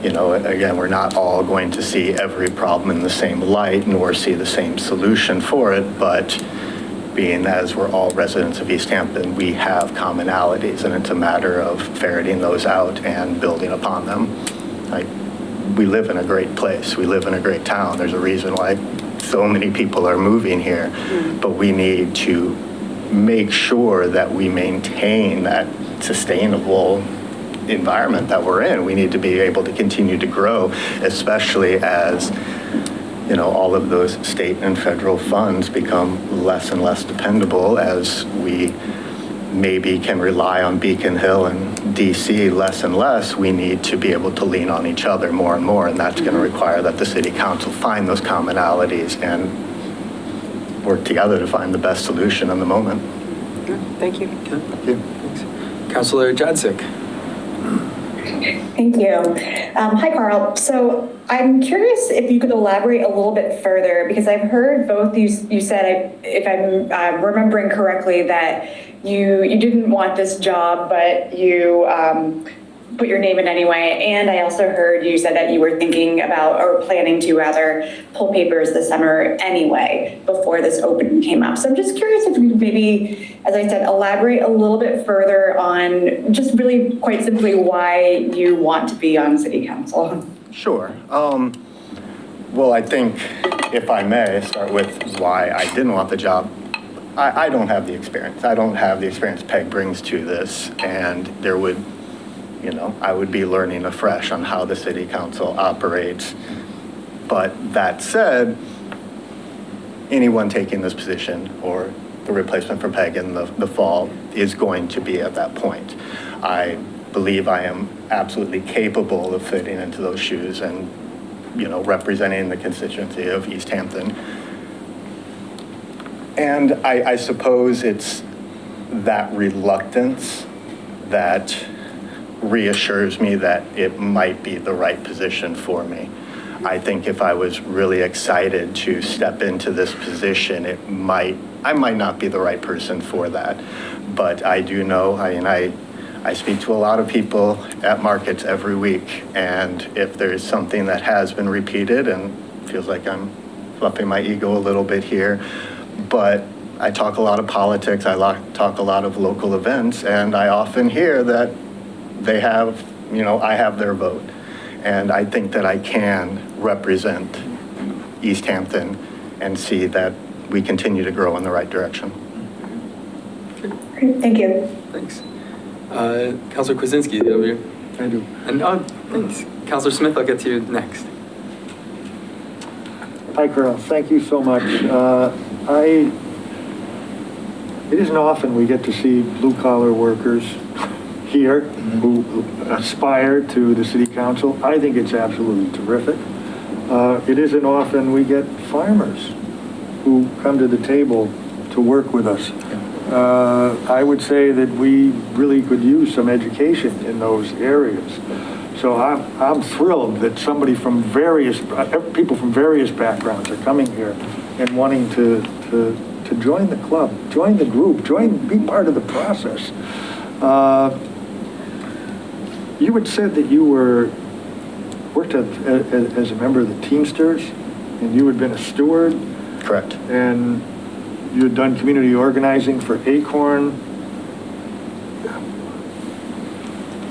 You know, again, we're not all going to see every problem in the same light, nor see the same solution for it, but being as we're all residents of Easthampton, we have commonalities, and it's a matter of ferreting those out and building upon them. We live in a great place. We live in a great town. There's a reason why so many people are moving here, but we need to make sure that we maintain that sustainable environment that we're in. We need to be able to continue to grow, especially as, you know, all of those state and federal funds become less and less dependable, as we maybe can rely on Beacon Hill and DC less and less. We need to be able to lean on each other more and more, and that's going to require that the city council find those commonalities and work together to find the best solution in the moment. Thank you. Thank you. Thanks. Councilor Jadzik. Thank you. Hi, Carl. So I'm curious if you could elaborate a little bit further, because I've heard both you said, if I'm remembering correctly, that you didn't want this job, but you put your name in anyway. And I also heard you said that you were thinking about, or planning to rather, pull papers this summer anyway, before this opening came up. So I'm just curious if you could maybe, as I said, elaborate a little bit further on just really quite simply why you want to be on city council. Sure. Well, I think, if I may, start with why I didn't want the job. I don't have the experience. I don't have the experience Peg brings to this, and there would, you know, I would be learning afresh on how the city council operates. But that said, anyone taking this position or the replacement for Peg in the fall is going to be at that point. I believe I am absolutely capable of fitting into those shoes and, you know, representing the constituency of Easthampton. And I suppose it's that reluctance that reassures me that it might be the right position for me. I think if I was really excited to step into this position, I might not be the right person for that. But I do know, I speak to a lot of people at markets every week, and if there's something that has been repeated, and feels like I'm fluffing my ego a little bit here, but I talk a lot of politics, I talk a lot of local events, and I often hear that they have, you know, I have their vote. And I think that I can represent Easthampton and see that we continue to grow in the right direction. Great, thank you. Thanks. Councilor Kwasinski, over here. I do. And, thanks. Councilor Smith, I'll get to you next. Hi, Carl. Thank you so much. It isn't often we get to see blue-collar workers here who aspire to the city council. I think it's absolutely terrific. It isn't often we get farmers who come to the table to work with us. I would say that we really could use some education in those areas. So I'm thrilled that somebody from people from various backgrounds are coming here and wanting to join the club, join the group, be part of the process. You had said that you worked as a member of the Teamsters, and you had been a steward. Correct. And you had done community organizing for Acorn.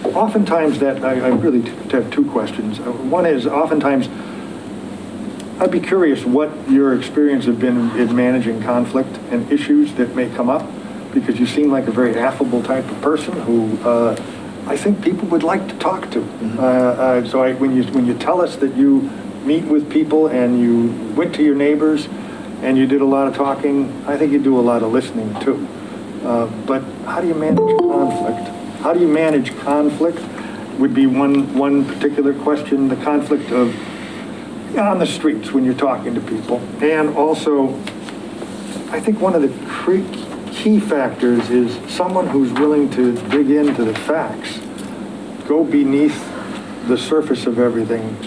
Oftentimes I really have two questions. One is, oftentimes I'd be curious what your experience has been in managing conflict and issues that may come up, because you seem like a very affable type of person who I think people would like to talk to. When you tell us that you meet with people and you went to your neighbors and you did a lot of talking, I think you do a lot of listening too. But how do you manage conflict? How do you manage conflict would be one particular question, the conflict of on the streets when you're talking to people. And also, I think one of the key factors is someone who's willing to dig into the facts, go beneath the surface of everything,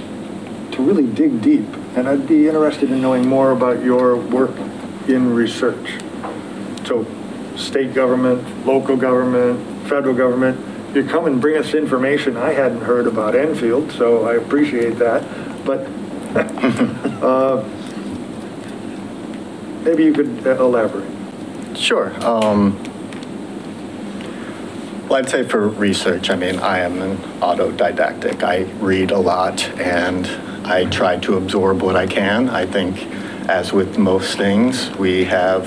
to really dig deep. And I'd be interested in knowing more about your work in research. So state government, local government, federal government, you come and bring us information I hadn't heard about Enfield, so I appreciate that. But maybe you could elaborate. Sure. Well, I'd say for research, I mean, I am an autodidactic. I read a lot and I try to absorb what I can. I think, as with most things, we have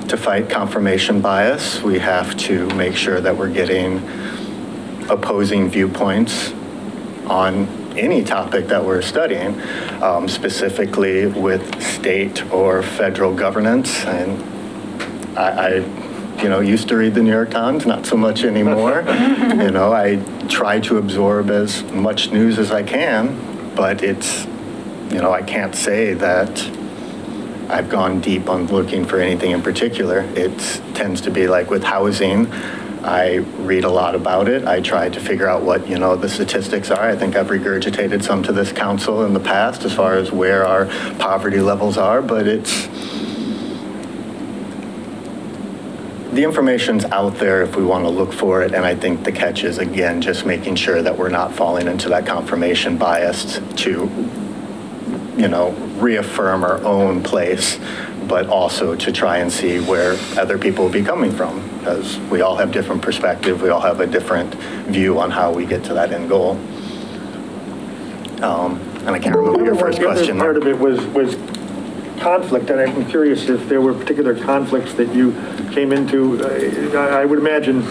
to fight confirmation bias. We have to make sure that we're getting opposing viewpoints on any topic that we're studying, specifically with state or federal governance. And I used to read the New York Times, not so much anymore. I try to absorb as much news as I can, but it's, I can't say that I've gone deep on looking for anything in particular. It tends to be like with housing. I read a lot about it. I try to figure out what, the statistics are. I think I've regurgitated some to this council in the past as far as where our poverty levels are, but the information's out there if we want to look for it, and I think the catch is, again, just making sure that we're not falling into that confirmation bias to, reaffirm our own place, but also to try and see where other people will be coming from, because we all have different perspective, we all have a different view on how we get to that end goal. And I can't remember your first question. Part of it was conflict, and I'm curious if there were particular conflicts that you came into. I would imagine,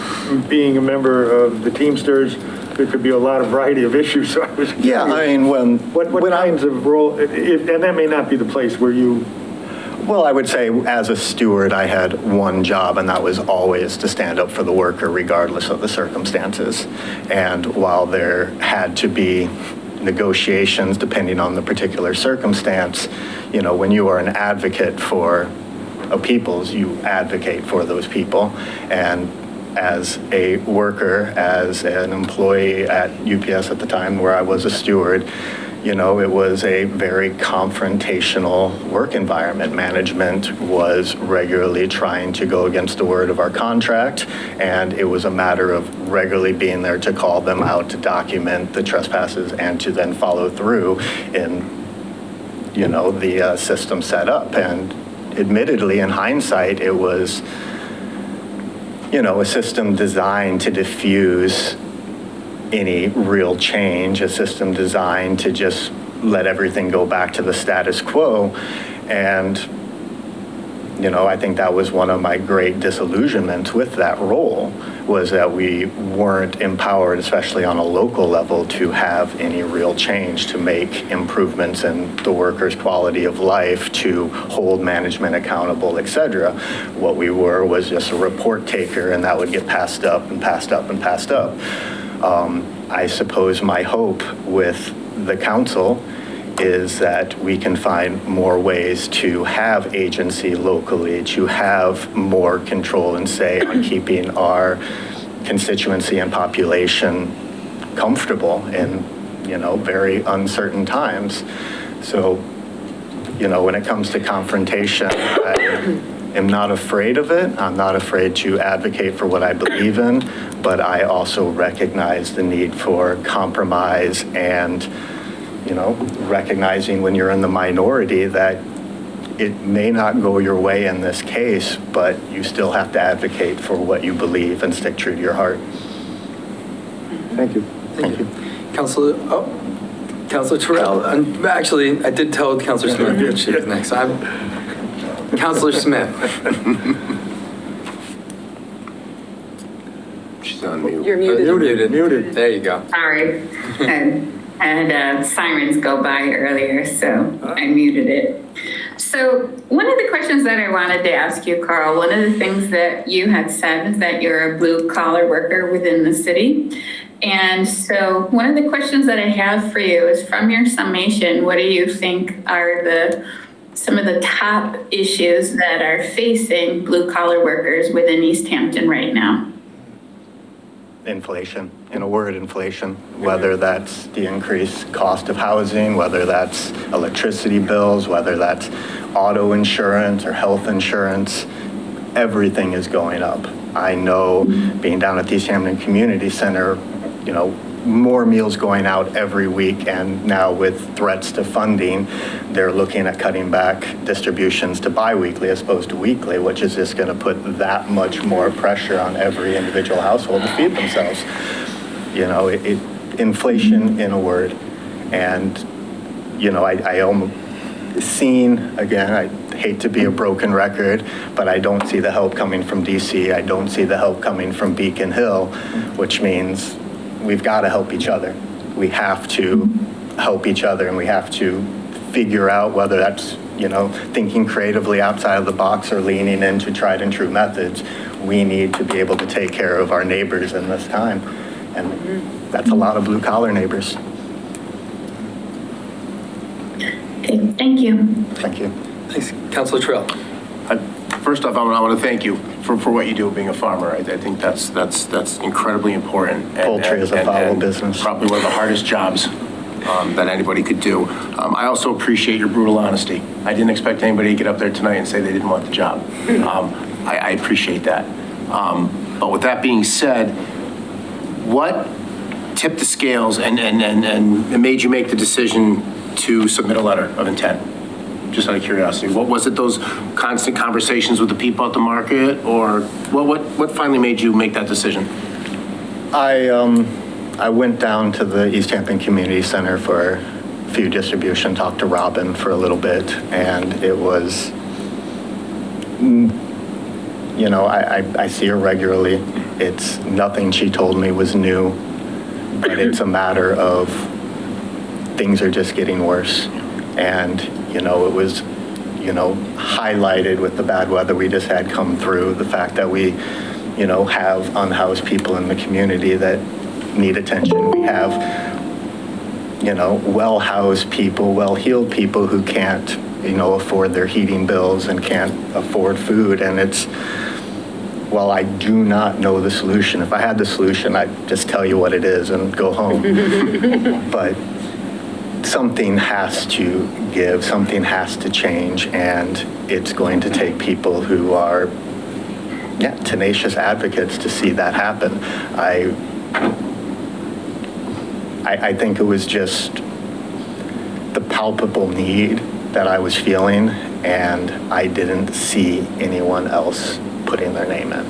being a member of the Teamsters, there could be a lot of variety of issues. So I was curious, yeah, I mean, what kinds of role, and that may not be the place where you. Well, I would say as a steward, I had one job, and that was always to stand up for the worker regardless of the circumstances. And while there had to be negotiations depending on the particular circumstance, when you are an advocate for a people's, you advocate for those people. And as a worker, as an employee at UPS at the time where I was a steward, it was a very confrontational work environment. Management was regularly trying to go against the word of our contract, and it was a matter of regularly being there to call them out, to document the trespasses, and to then follow through in, the system set up. And admittedly, in hindsight, it was, a system designed to diffuse any real change, a system designed to just let everything go back to the status quo. And, I think that was one of my great disillusionments with that role, was that we weren't empowered, especially on a local level, to have any real change, to make improvements in the workers' quality of life, to hold management accountable, et cetera. What we were was just a report taker, and that would get passed up and passed up and passed up. I suppose my hope with the council is that we can find more ways to have agency locally, to have more control and say on keeping our constituency and population comfortable in, very uncertain times. So, when it comes to confrontation, I am not afraid of it. I'm not afraid to advocate for what I believe in, but I also recognize the need for compromise and, recognizing when you're in the minority that it may not go your way in this case, but you still have to advocate for what you believe and stick true to your heart. Thank you. Thank you. Councilor, Councilor Terrell, actually, I did tell Councilor Smith that she was next. Councilor Smith. She's on mute. You're muted. Muted. There you go. Sorry. I had sirens go by earlier, so I muted it. So one of the questions that I wanted to ask you, Carl, one of the things that you had said is that you're a blue collar worker within the city. And so one of the questions that I have for you is, from your summation, what do you think are some of the top issues that are facing blue collar workers within Easthampton right now? Inflation, in a word, inflation, whether that's the increased cost of housing, whether that's electricity bills, whether that's auto insurance or health insurance, everything is going up. I know, being down at the Easthampton Community Center, you know, more meals going out every week, and now with threats to funding, they're looking at cutting back distributions to bi-weekly as opposed to weekly, which is just going to put that much more pressure on every individual household to feed themselves. You know, inflation in a word. And, you know, I almost seen, again, I hate to be a broken record, but I don't see the help coming from DC. I don't see the help coming from Beacon Hill, which means we've got to help each other. We have to help each other, and we have to figure out whether that's, you know, thinking creatively outside of the box or leaning into tried and true methods. We need to be able to take care of our neighbors in this time. And that's a lot of blue collar neighbors. Okay, thank you. Thank you. Thanks. Councilor Trill. First off, I want to thank you for what you do being a farmer. I think that's incredibly important. Poultry is a foul business. Probably one of the hardest jobs that anybody could do. I also appreciate your brutal honesty. I didn't expect anybody to get up there tonight and say they didn't want the job. I appreciate that. But with that being said, what tipped the scales and made you make the decision to submit a letter of intent? Just out of curiosity, what was it? Those constant conversations with the people at the market, or what finally made you make that decision? I went down to the Easthampton Community Center for a few distribution, talked to Robin for a little bit, and it was, you know, I see her regularly. It's nothing she told me was new, but it's a matter of things are just getting worse. And, you know, it was, you know, highlighted with the bad weather we just had come through, the fact that we, you know, have unhoused people in the community that need attention. We have, you know, well-housed people, well-heeled people who can't, you know, afford their heating bills and can't afford food. And it's, well, I do not know the solution. If I had the solution, I'd just tell you what it is and go home. But something has to give, something has to change, and it's going to take people who are, tenacious advocates to see that happen. I think it was just the palpable need that I was feeling, and I didn't see anyone else putting their name in.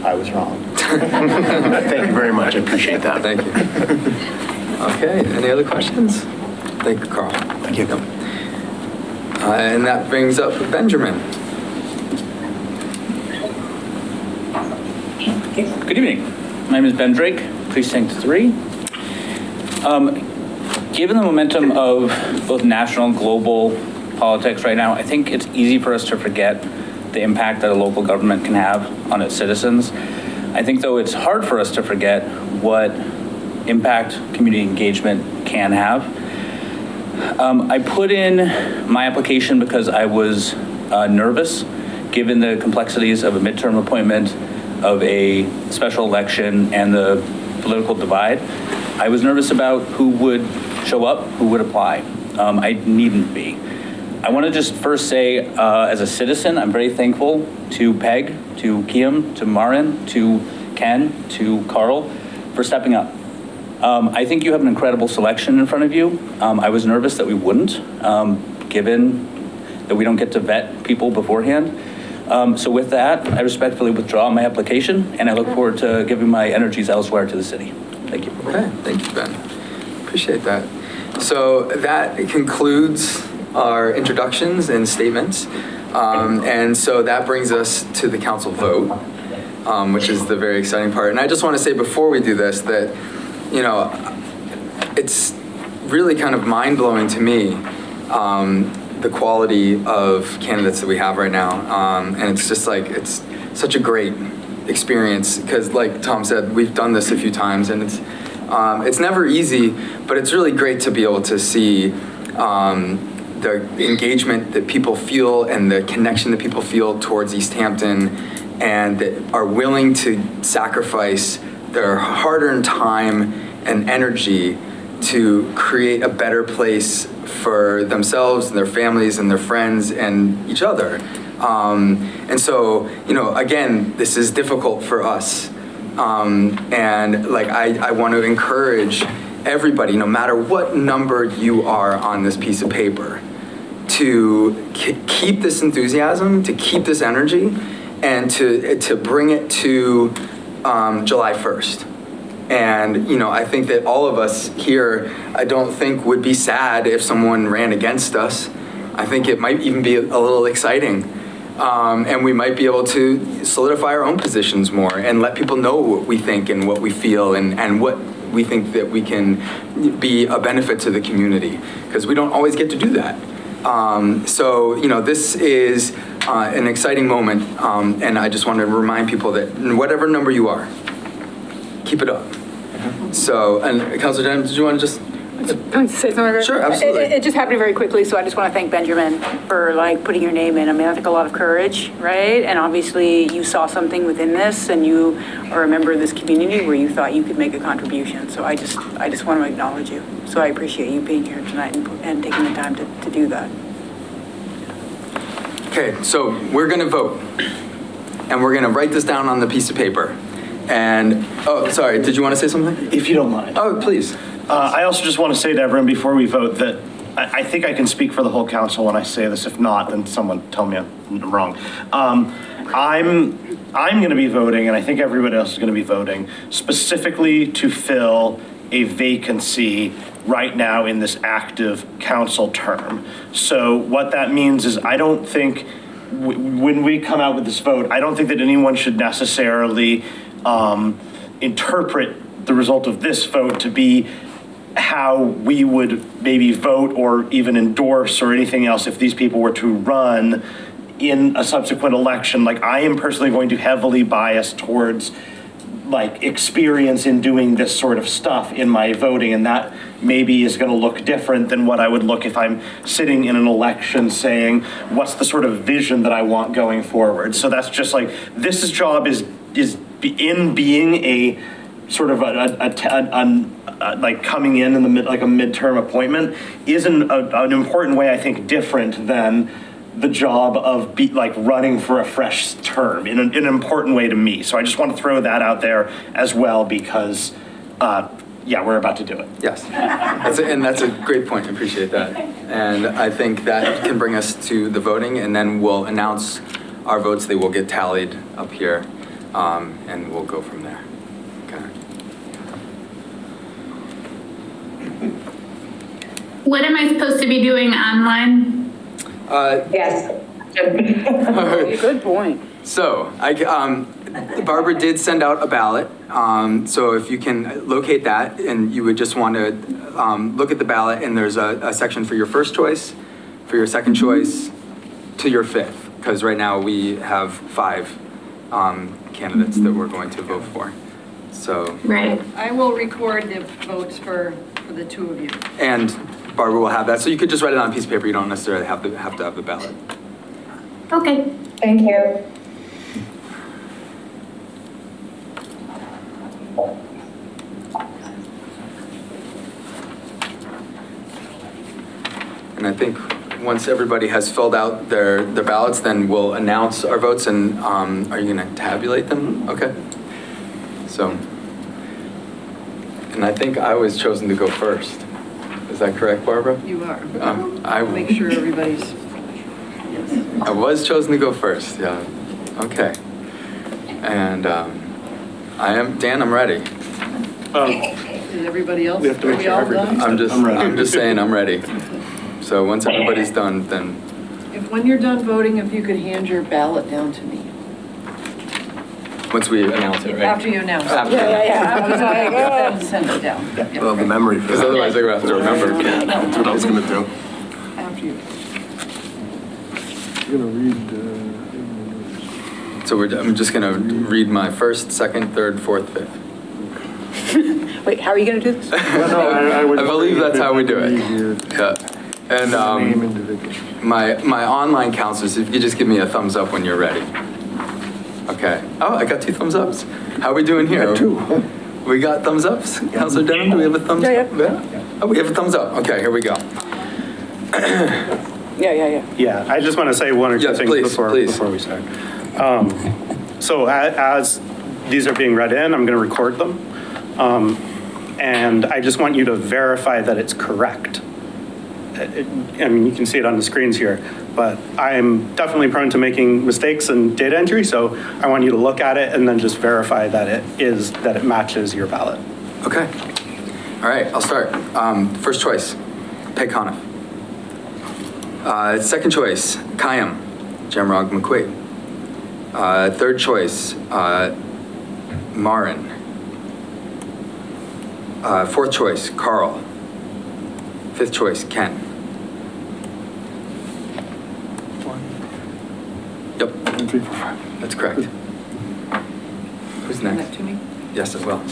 I was wrong. Thank you very much. I appreciate that. Thank you. Okay, any other questions? Thank you, Carl. Thank you. And that brings up Benjamin. Good evening. My name is Ben Drake, Precinct 3. Given the momentum of both national and global politics right now, I think it's easy for us to forget the impact that a local government can have on its citizens. I think, though, it's hard for us to forget what impact community engagement can have. I put in my application because I was nervous, given the complexities of a midterm appointment, of a special election, and the political divide. I was nervous about who would show up, who would apply. I needn't be. I want to just first say, as a citizen, I'm very thankful to Peg, to Kiam, to Marin, to Ken, to Carl for stepping up. I think you have an incredible selection in front of you. I was nervous that we wouldn't, given that we don't get to vet people beforehand. So with that, I respectfully withdraw my application, and I look forward to giving my energies elsewhere to the city. Thank you. Okay, thank you, Ben. Appreciate that. So that concludes our introductions and statements. And so that brings us to the council vote, which is the very exciting part. And I just want to say before we do this that, you know, it's really kind of mind-blowing to me, the quality of candidates that we have right now. And it's just like, it's such a great experience because like Tom said, we've done this a few times and it's never easy, but it's really great to be able to see the engagement that people feel and the connection that people feel towards Easthampton and that are willing to sacrifice their hard-earned time and energy to create a better place for themselves and their families and their friends and each other. And so, you know, again, this is difficult for us. And like, I want to encourage everybody, no matter what number you are on this piece of paper, to keep this enthusiasm, to keep this energy, and to bring it to July 1st. And, you know, I think that all of us here, I don't think would be sad if someone ran against us. I think it might even be a little exciting. And we might be able to solidify our own positions more and let people know what we think and what we feel and what we think that we can be a benefit to the community, because we don't always get to do that. So, you know, this is an exciting moment, and I just want to remind people that whatever number you are, keep it up. So, and Councilor Jen, did you want to just... Say something? Sure, absolutely. It just happened very quickly, so I just want to thank Benjamin for like putting your name in. I mean, I think a lot of courage, right? And obviously you saw something within this and you are a member of this community where you thought you could make a contribution. So I just want to acknowledge you. So I appreciate you being here tonight and taking the time to do that. Okay, so we're going to vote. And we're going to write this down on the piece of paper. And, oh, sorry, did you want to say something? If you don't mind. Oh, please. I also just want to say to everyone before we vote that I think I can speak for the whole council when I say this. If not, then someone tell me I'm wrong. I'm going to be voting, and I think everybody else is going to be voting, specifically to fill a vacancy right now in this active council term. So what that means is I don't think, when we come out with this vote, I don't think that anyone should necessarily interpret the result of this vote to be how we would maybe vote or even endorse or anything else if these people were to run in a subsequent election. Like, I am personally going to heavily bias towards like experience in doing this sort of stuff in my voting, and that maybe is going to look different than what I would look if I'm sitting in an election saying, what's the sort of vision that I want going forward? So that's just like, this job is in being a sort of like coming in the mid, like a midterm appointment, is an important way, I think, different than the job of like running for a fresh term in an important way to me. So I just want to throw that out there as well, because yeah, we're about to do it. Yes, that's a great point. I appreciate that. And I think that can bring us to the voting, and then we'll announce our votes. They will get tallied up here, and we'll go from there. Okay. What am I supposed to be doing online? Yes. Good point. So, Barbara did send out a ballot. So if you can locate that, and you would just want to look at the ballot, and there's a section for your first choice, for your second choice, to your fifth, because right now we have 5 candidates that we're going to vote for. So. Right. I will record the votes for the 2 of you. And Barbara will have that. So you could just write it on a piece of paper. You don't necessarily have to have the ballot. Okay. Thank you. And I think once everybody has filled out their ballots, then we'll announce our votes. And are you going to tabulate them? Okay. So, and I think I was chosen to go first. Is that correct, Barbara? You are. I will make sure everybody's. Yes. I was chosen to go first. Yeah. Okay. And I am Dan. I'm ready. Is everybody else? We have to make are we sure all everybody's done? I'm just saying I'm ready. So once everybody's done, then, If, when you're done voting, if you could hand your ballot down to me. once we announce it, right? After you announce. After. I was like, oh, send it down. Yeah. Well, the memory for Because that. otherwise they're gonna have to remember. That's what I was gonna do. After you. You're gonna read, So I'm just gonna read my first, second, third, fourth, fifth. Wait, how are you going to do this? I believe that's how we do it. Yeah. And name individuals. my online counselors, if you could just give me a thumbs up when you're ready. Okay. Oh, I got 2 thumbs ups. How are we doing here? 2. We got thumbs ups? Counselor Denham, do we have a thumbs up? Yeah. Oh, we have a thumbs up. Okay, here we go. Yeah, I just want to say one or two Yes, things please, before we start. So as these are being read in, I'm going to record them. And I just want you to verify that it's correct. I mean, you can see it on the screens here, but I'm definitely prone to making mistakes in data entry, so I want you to look at it and then just verify that it matches your ballot. Okay. All right, I'll start. First choice, Peg Coniff. Second choice, Kayam Jamrog McQuaid. Third choice, Marin. Fourth choice, Carl. Fifth choice, Ken. Yep. 1, 2, 3, 4, 5. That's correct. Who's Send next? that to me. Yes, it will.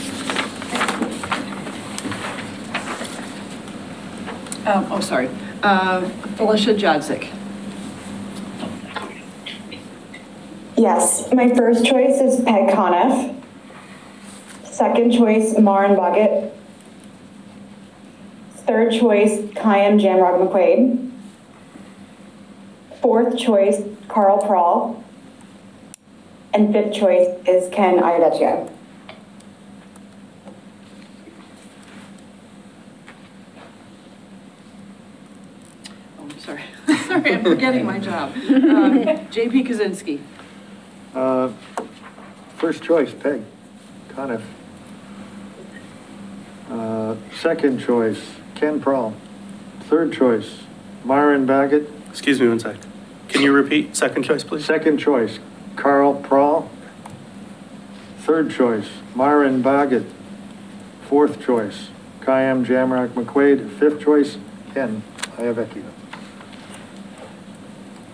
Sorry. Felicia Jadzik. Yes, my first choice is Peg Coniff. Second choice, Marin Boggett. Third choice, Kayam Jamrog McQuaid. Fourth choice, Carl Prawl. And fifth choice is Ken Iadecchia. Oh, I'm sorry. Sorry, I'm forgetting my job. JP Kaczynski. First choice, Peg Coniff. Second choice, Ken Prawl. Third choice, Myron Baggett. Excuse me one sec. Can you repeat second choice, please? Second choice, Carl Prawl. Third choice, Myron Baggett. Fourth choice, Kayam Jamrog McQuaid. Fifth choice, Ken Iadecchia.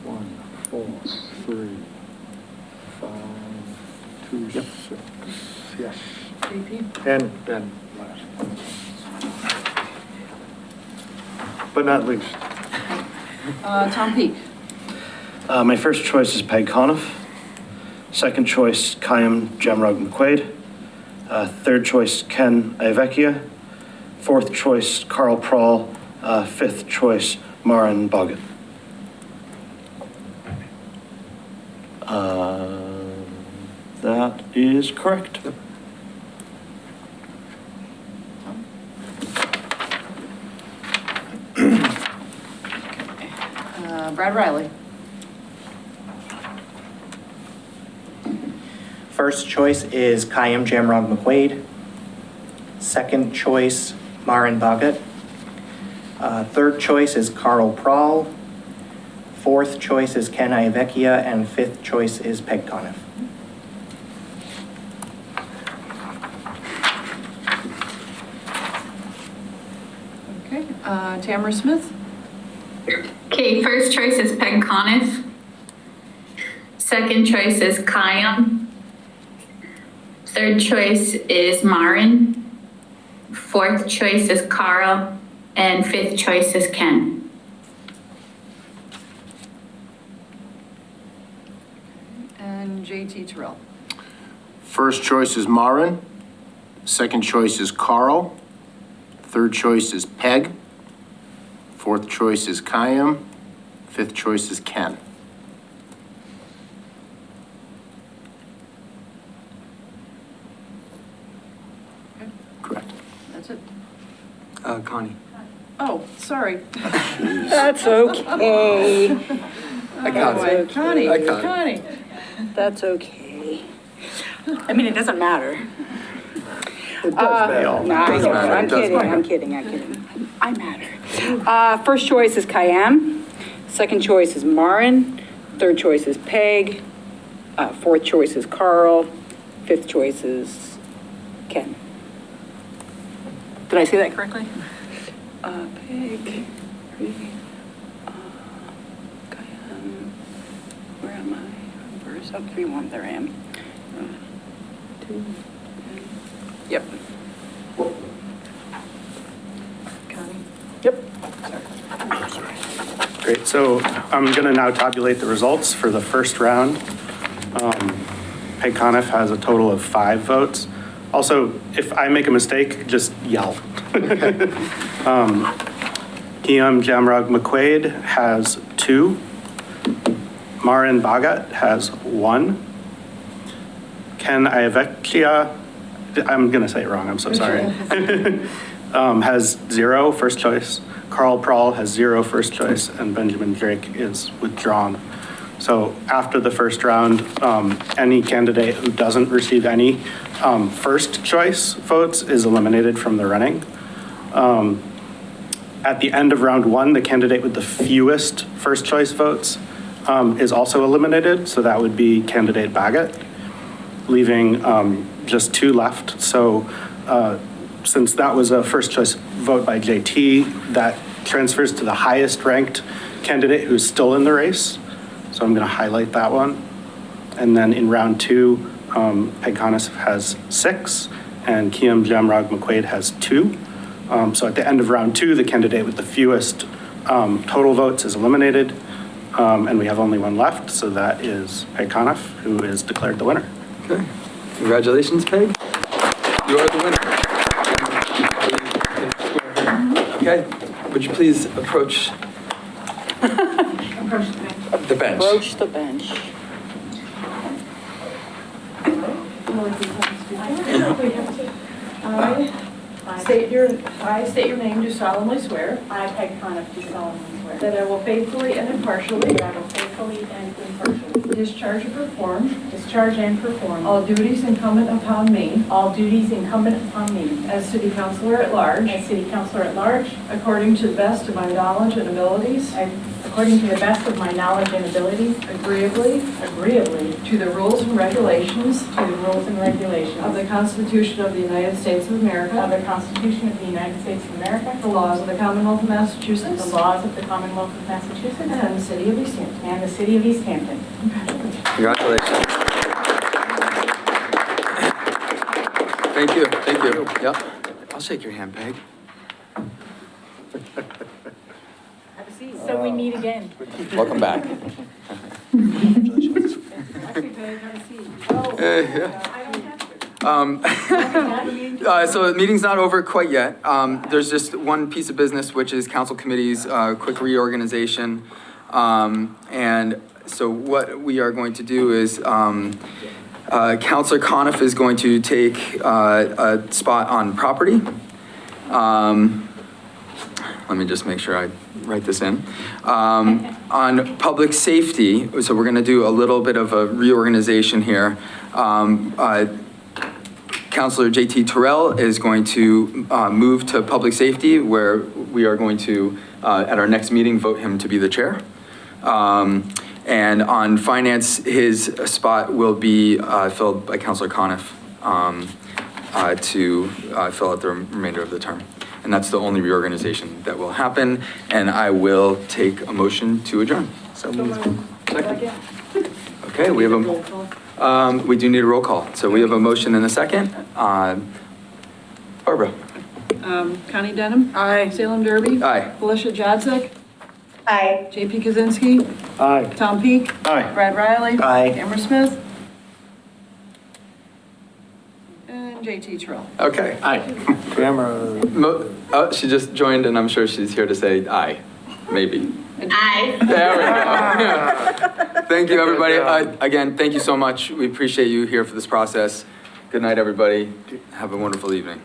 1, 4, 3, 5, 2, 6. Yes. JP. And Ben last. But not least. Tom Peak. My first choice is Peg Coniff. Second choice, Kayam Jamrog McQuaid. Third choice, Ken Iadecchia. Fourth choice, Carl Prawl. Fifth choice, Marin Boggett. That is correct. Brad Riley. First choice is Kayam Jamrog McQuaid. Second choice, Marin Boggett. Third choice is Carl Prawl. Fourth choice is Ken Iadecchia, and fifth choice is Peg Coniff. Okay. Tamara Smith. Okay, first choice is Peg Coniff. Second choice is Kayam. Third choice is Marin. Fourth choice is Carl. And fifth choice is Ken. And JT Terrell. First choice is Marin. Second choice is Carl. Third choice is Peg. Fourth choice is Kayam. Fifth choice is Ken. Correct. That's it. Connie. Oh, sorry. That's okay. I got it. Connie, I got it. Connie. That's okay. I mean, it doesn't matter. It does matter. No, Does matter. I'm It does kidding. matter. I matter. First choice is Kayam. Second choice is Marin. Third choice is Peg. Fourth choice is Carl. Fifth choice is Ken. Did I say that correctly? Peg. Kayam. Where am I? Where's up 3-1? There I am. 2. Yep. Yep. Great, so I'm going to now tabulate the results for the first round. Peg Coniff has a total of 5 votes. Also, if I make a mistake, just yell. Kiam Jamrog McQuaid has 2. Marin Bagat has 1. Ken Iavecchia, I'm going to say it wrong, I'm so sorry, has 0 first choice. Carl Prahl has 0 first choice, and Benjamin Drake is withdrawn. So after the first round, any candidate who doesn't receive any first choice votes is eliminated from the running. At the end of round 1, the candidate with the fewest first choice votes is also eliminated. So that would be candidate Baggett, leaving just 2 left. So since that was a first choice vote by JT, that transfers to the highest ranked candidate who's still in the race. So I'm going to highlight that one. And then in round 2, Peg Coniff has 6 and Kiam Jamrog McQuaid has 2. So at the end of round 2, the candidate with the fewest total votes is eliminated. And we have only 1 left. So that is Peg Coniff, who is declared the winner. Okay. Congratulations, Peg. You are the winner. Okay. Would you please approach the bench? Approach the bench. I state your name, do solemnly swear. I, Peg Coniff, do solemnly swear. That I will faithfully and impartially. That I will faithfully and impartially Discharge and perform. all All duties incumbent upon me. duties incumbent upon me As city councilor at large. as city councilor at large, According to the best of my knowledge and abilities. according to the best of my knowledge and abilities, Agreeably. To the rules and regulations. to the rules and regulations Of the Constitution of the United States of America. of the Constitution of the United States of America, The laws of the Commonwealth of Massachusetts. the laws of the Commonwealth of Massachusetts, And the city of Easthampton. and the city of Easthampton. Congratulations. Thank you. Thank you. Yep. I'll shake your hand, Peg. Have a seat. So we meet again. Welcome back. So the meeting's not over quite yet. There's just one piece of business, which is council committee's quick reorganization. And so what we are going to do is Councilor Coniff is going to take a spot on property. Let me just make sure I write this in. On public safety, so we're going to do a little bit of a reorganization here. Councilor JT Terrell is going to move to public safety, where we are going to, at our next meeting, vote him to be the chair. And on finance, his spot will be filled by Councilor Coniff to fill out the remainder of the term. And that's the only reorganization that will happen. And I will take a motion to adjourn. So second. Okay, we have a, we do need a roll call. So we have a motion and a second. Barbara. Connie Denham. Aye. Salem Derby. Aye. Felicia Jodsik. Aye. JP Kaczynski. Aye. Tom Peak. Aye. Brad Riley. Aye. Amber Smith. And JT Trill. Okay. Aye. Camera. Oh, she just joined and I'm sure she's here to say aye, maybe. Aye. There we go. Thank you, everybody. Again, thank you so much. We appreciate you here for this process. Good night, everybody. Have a wonderful evening.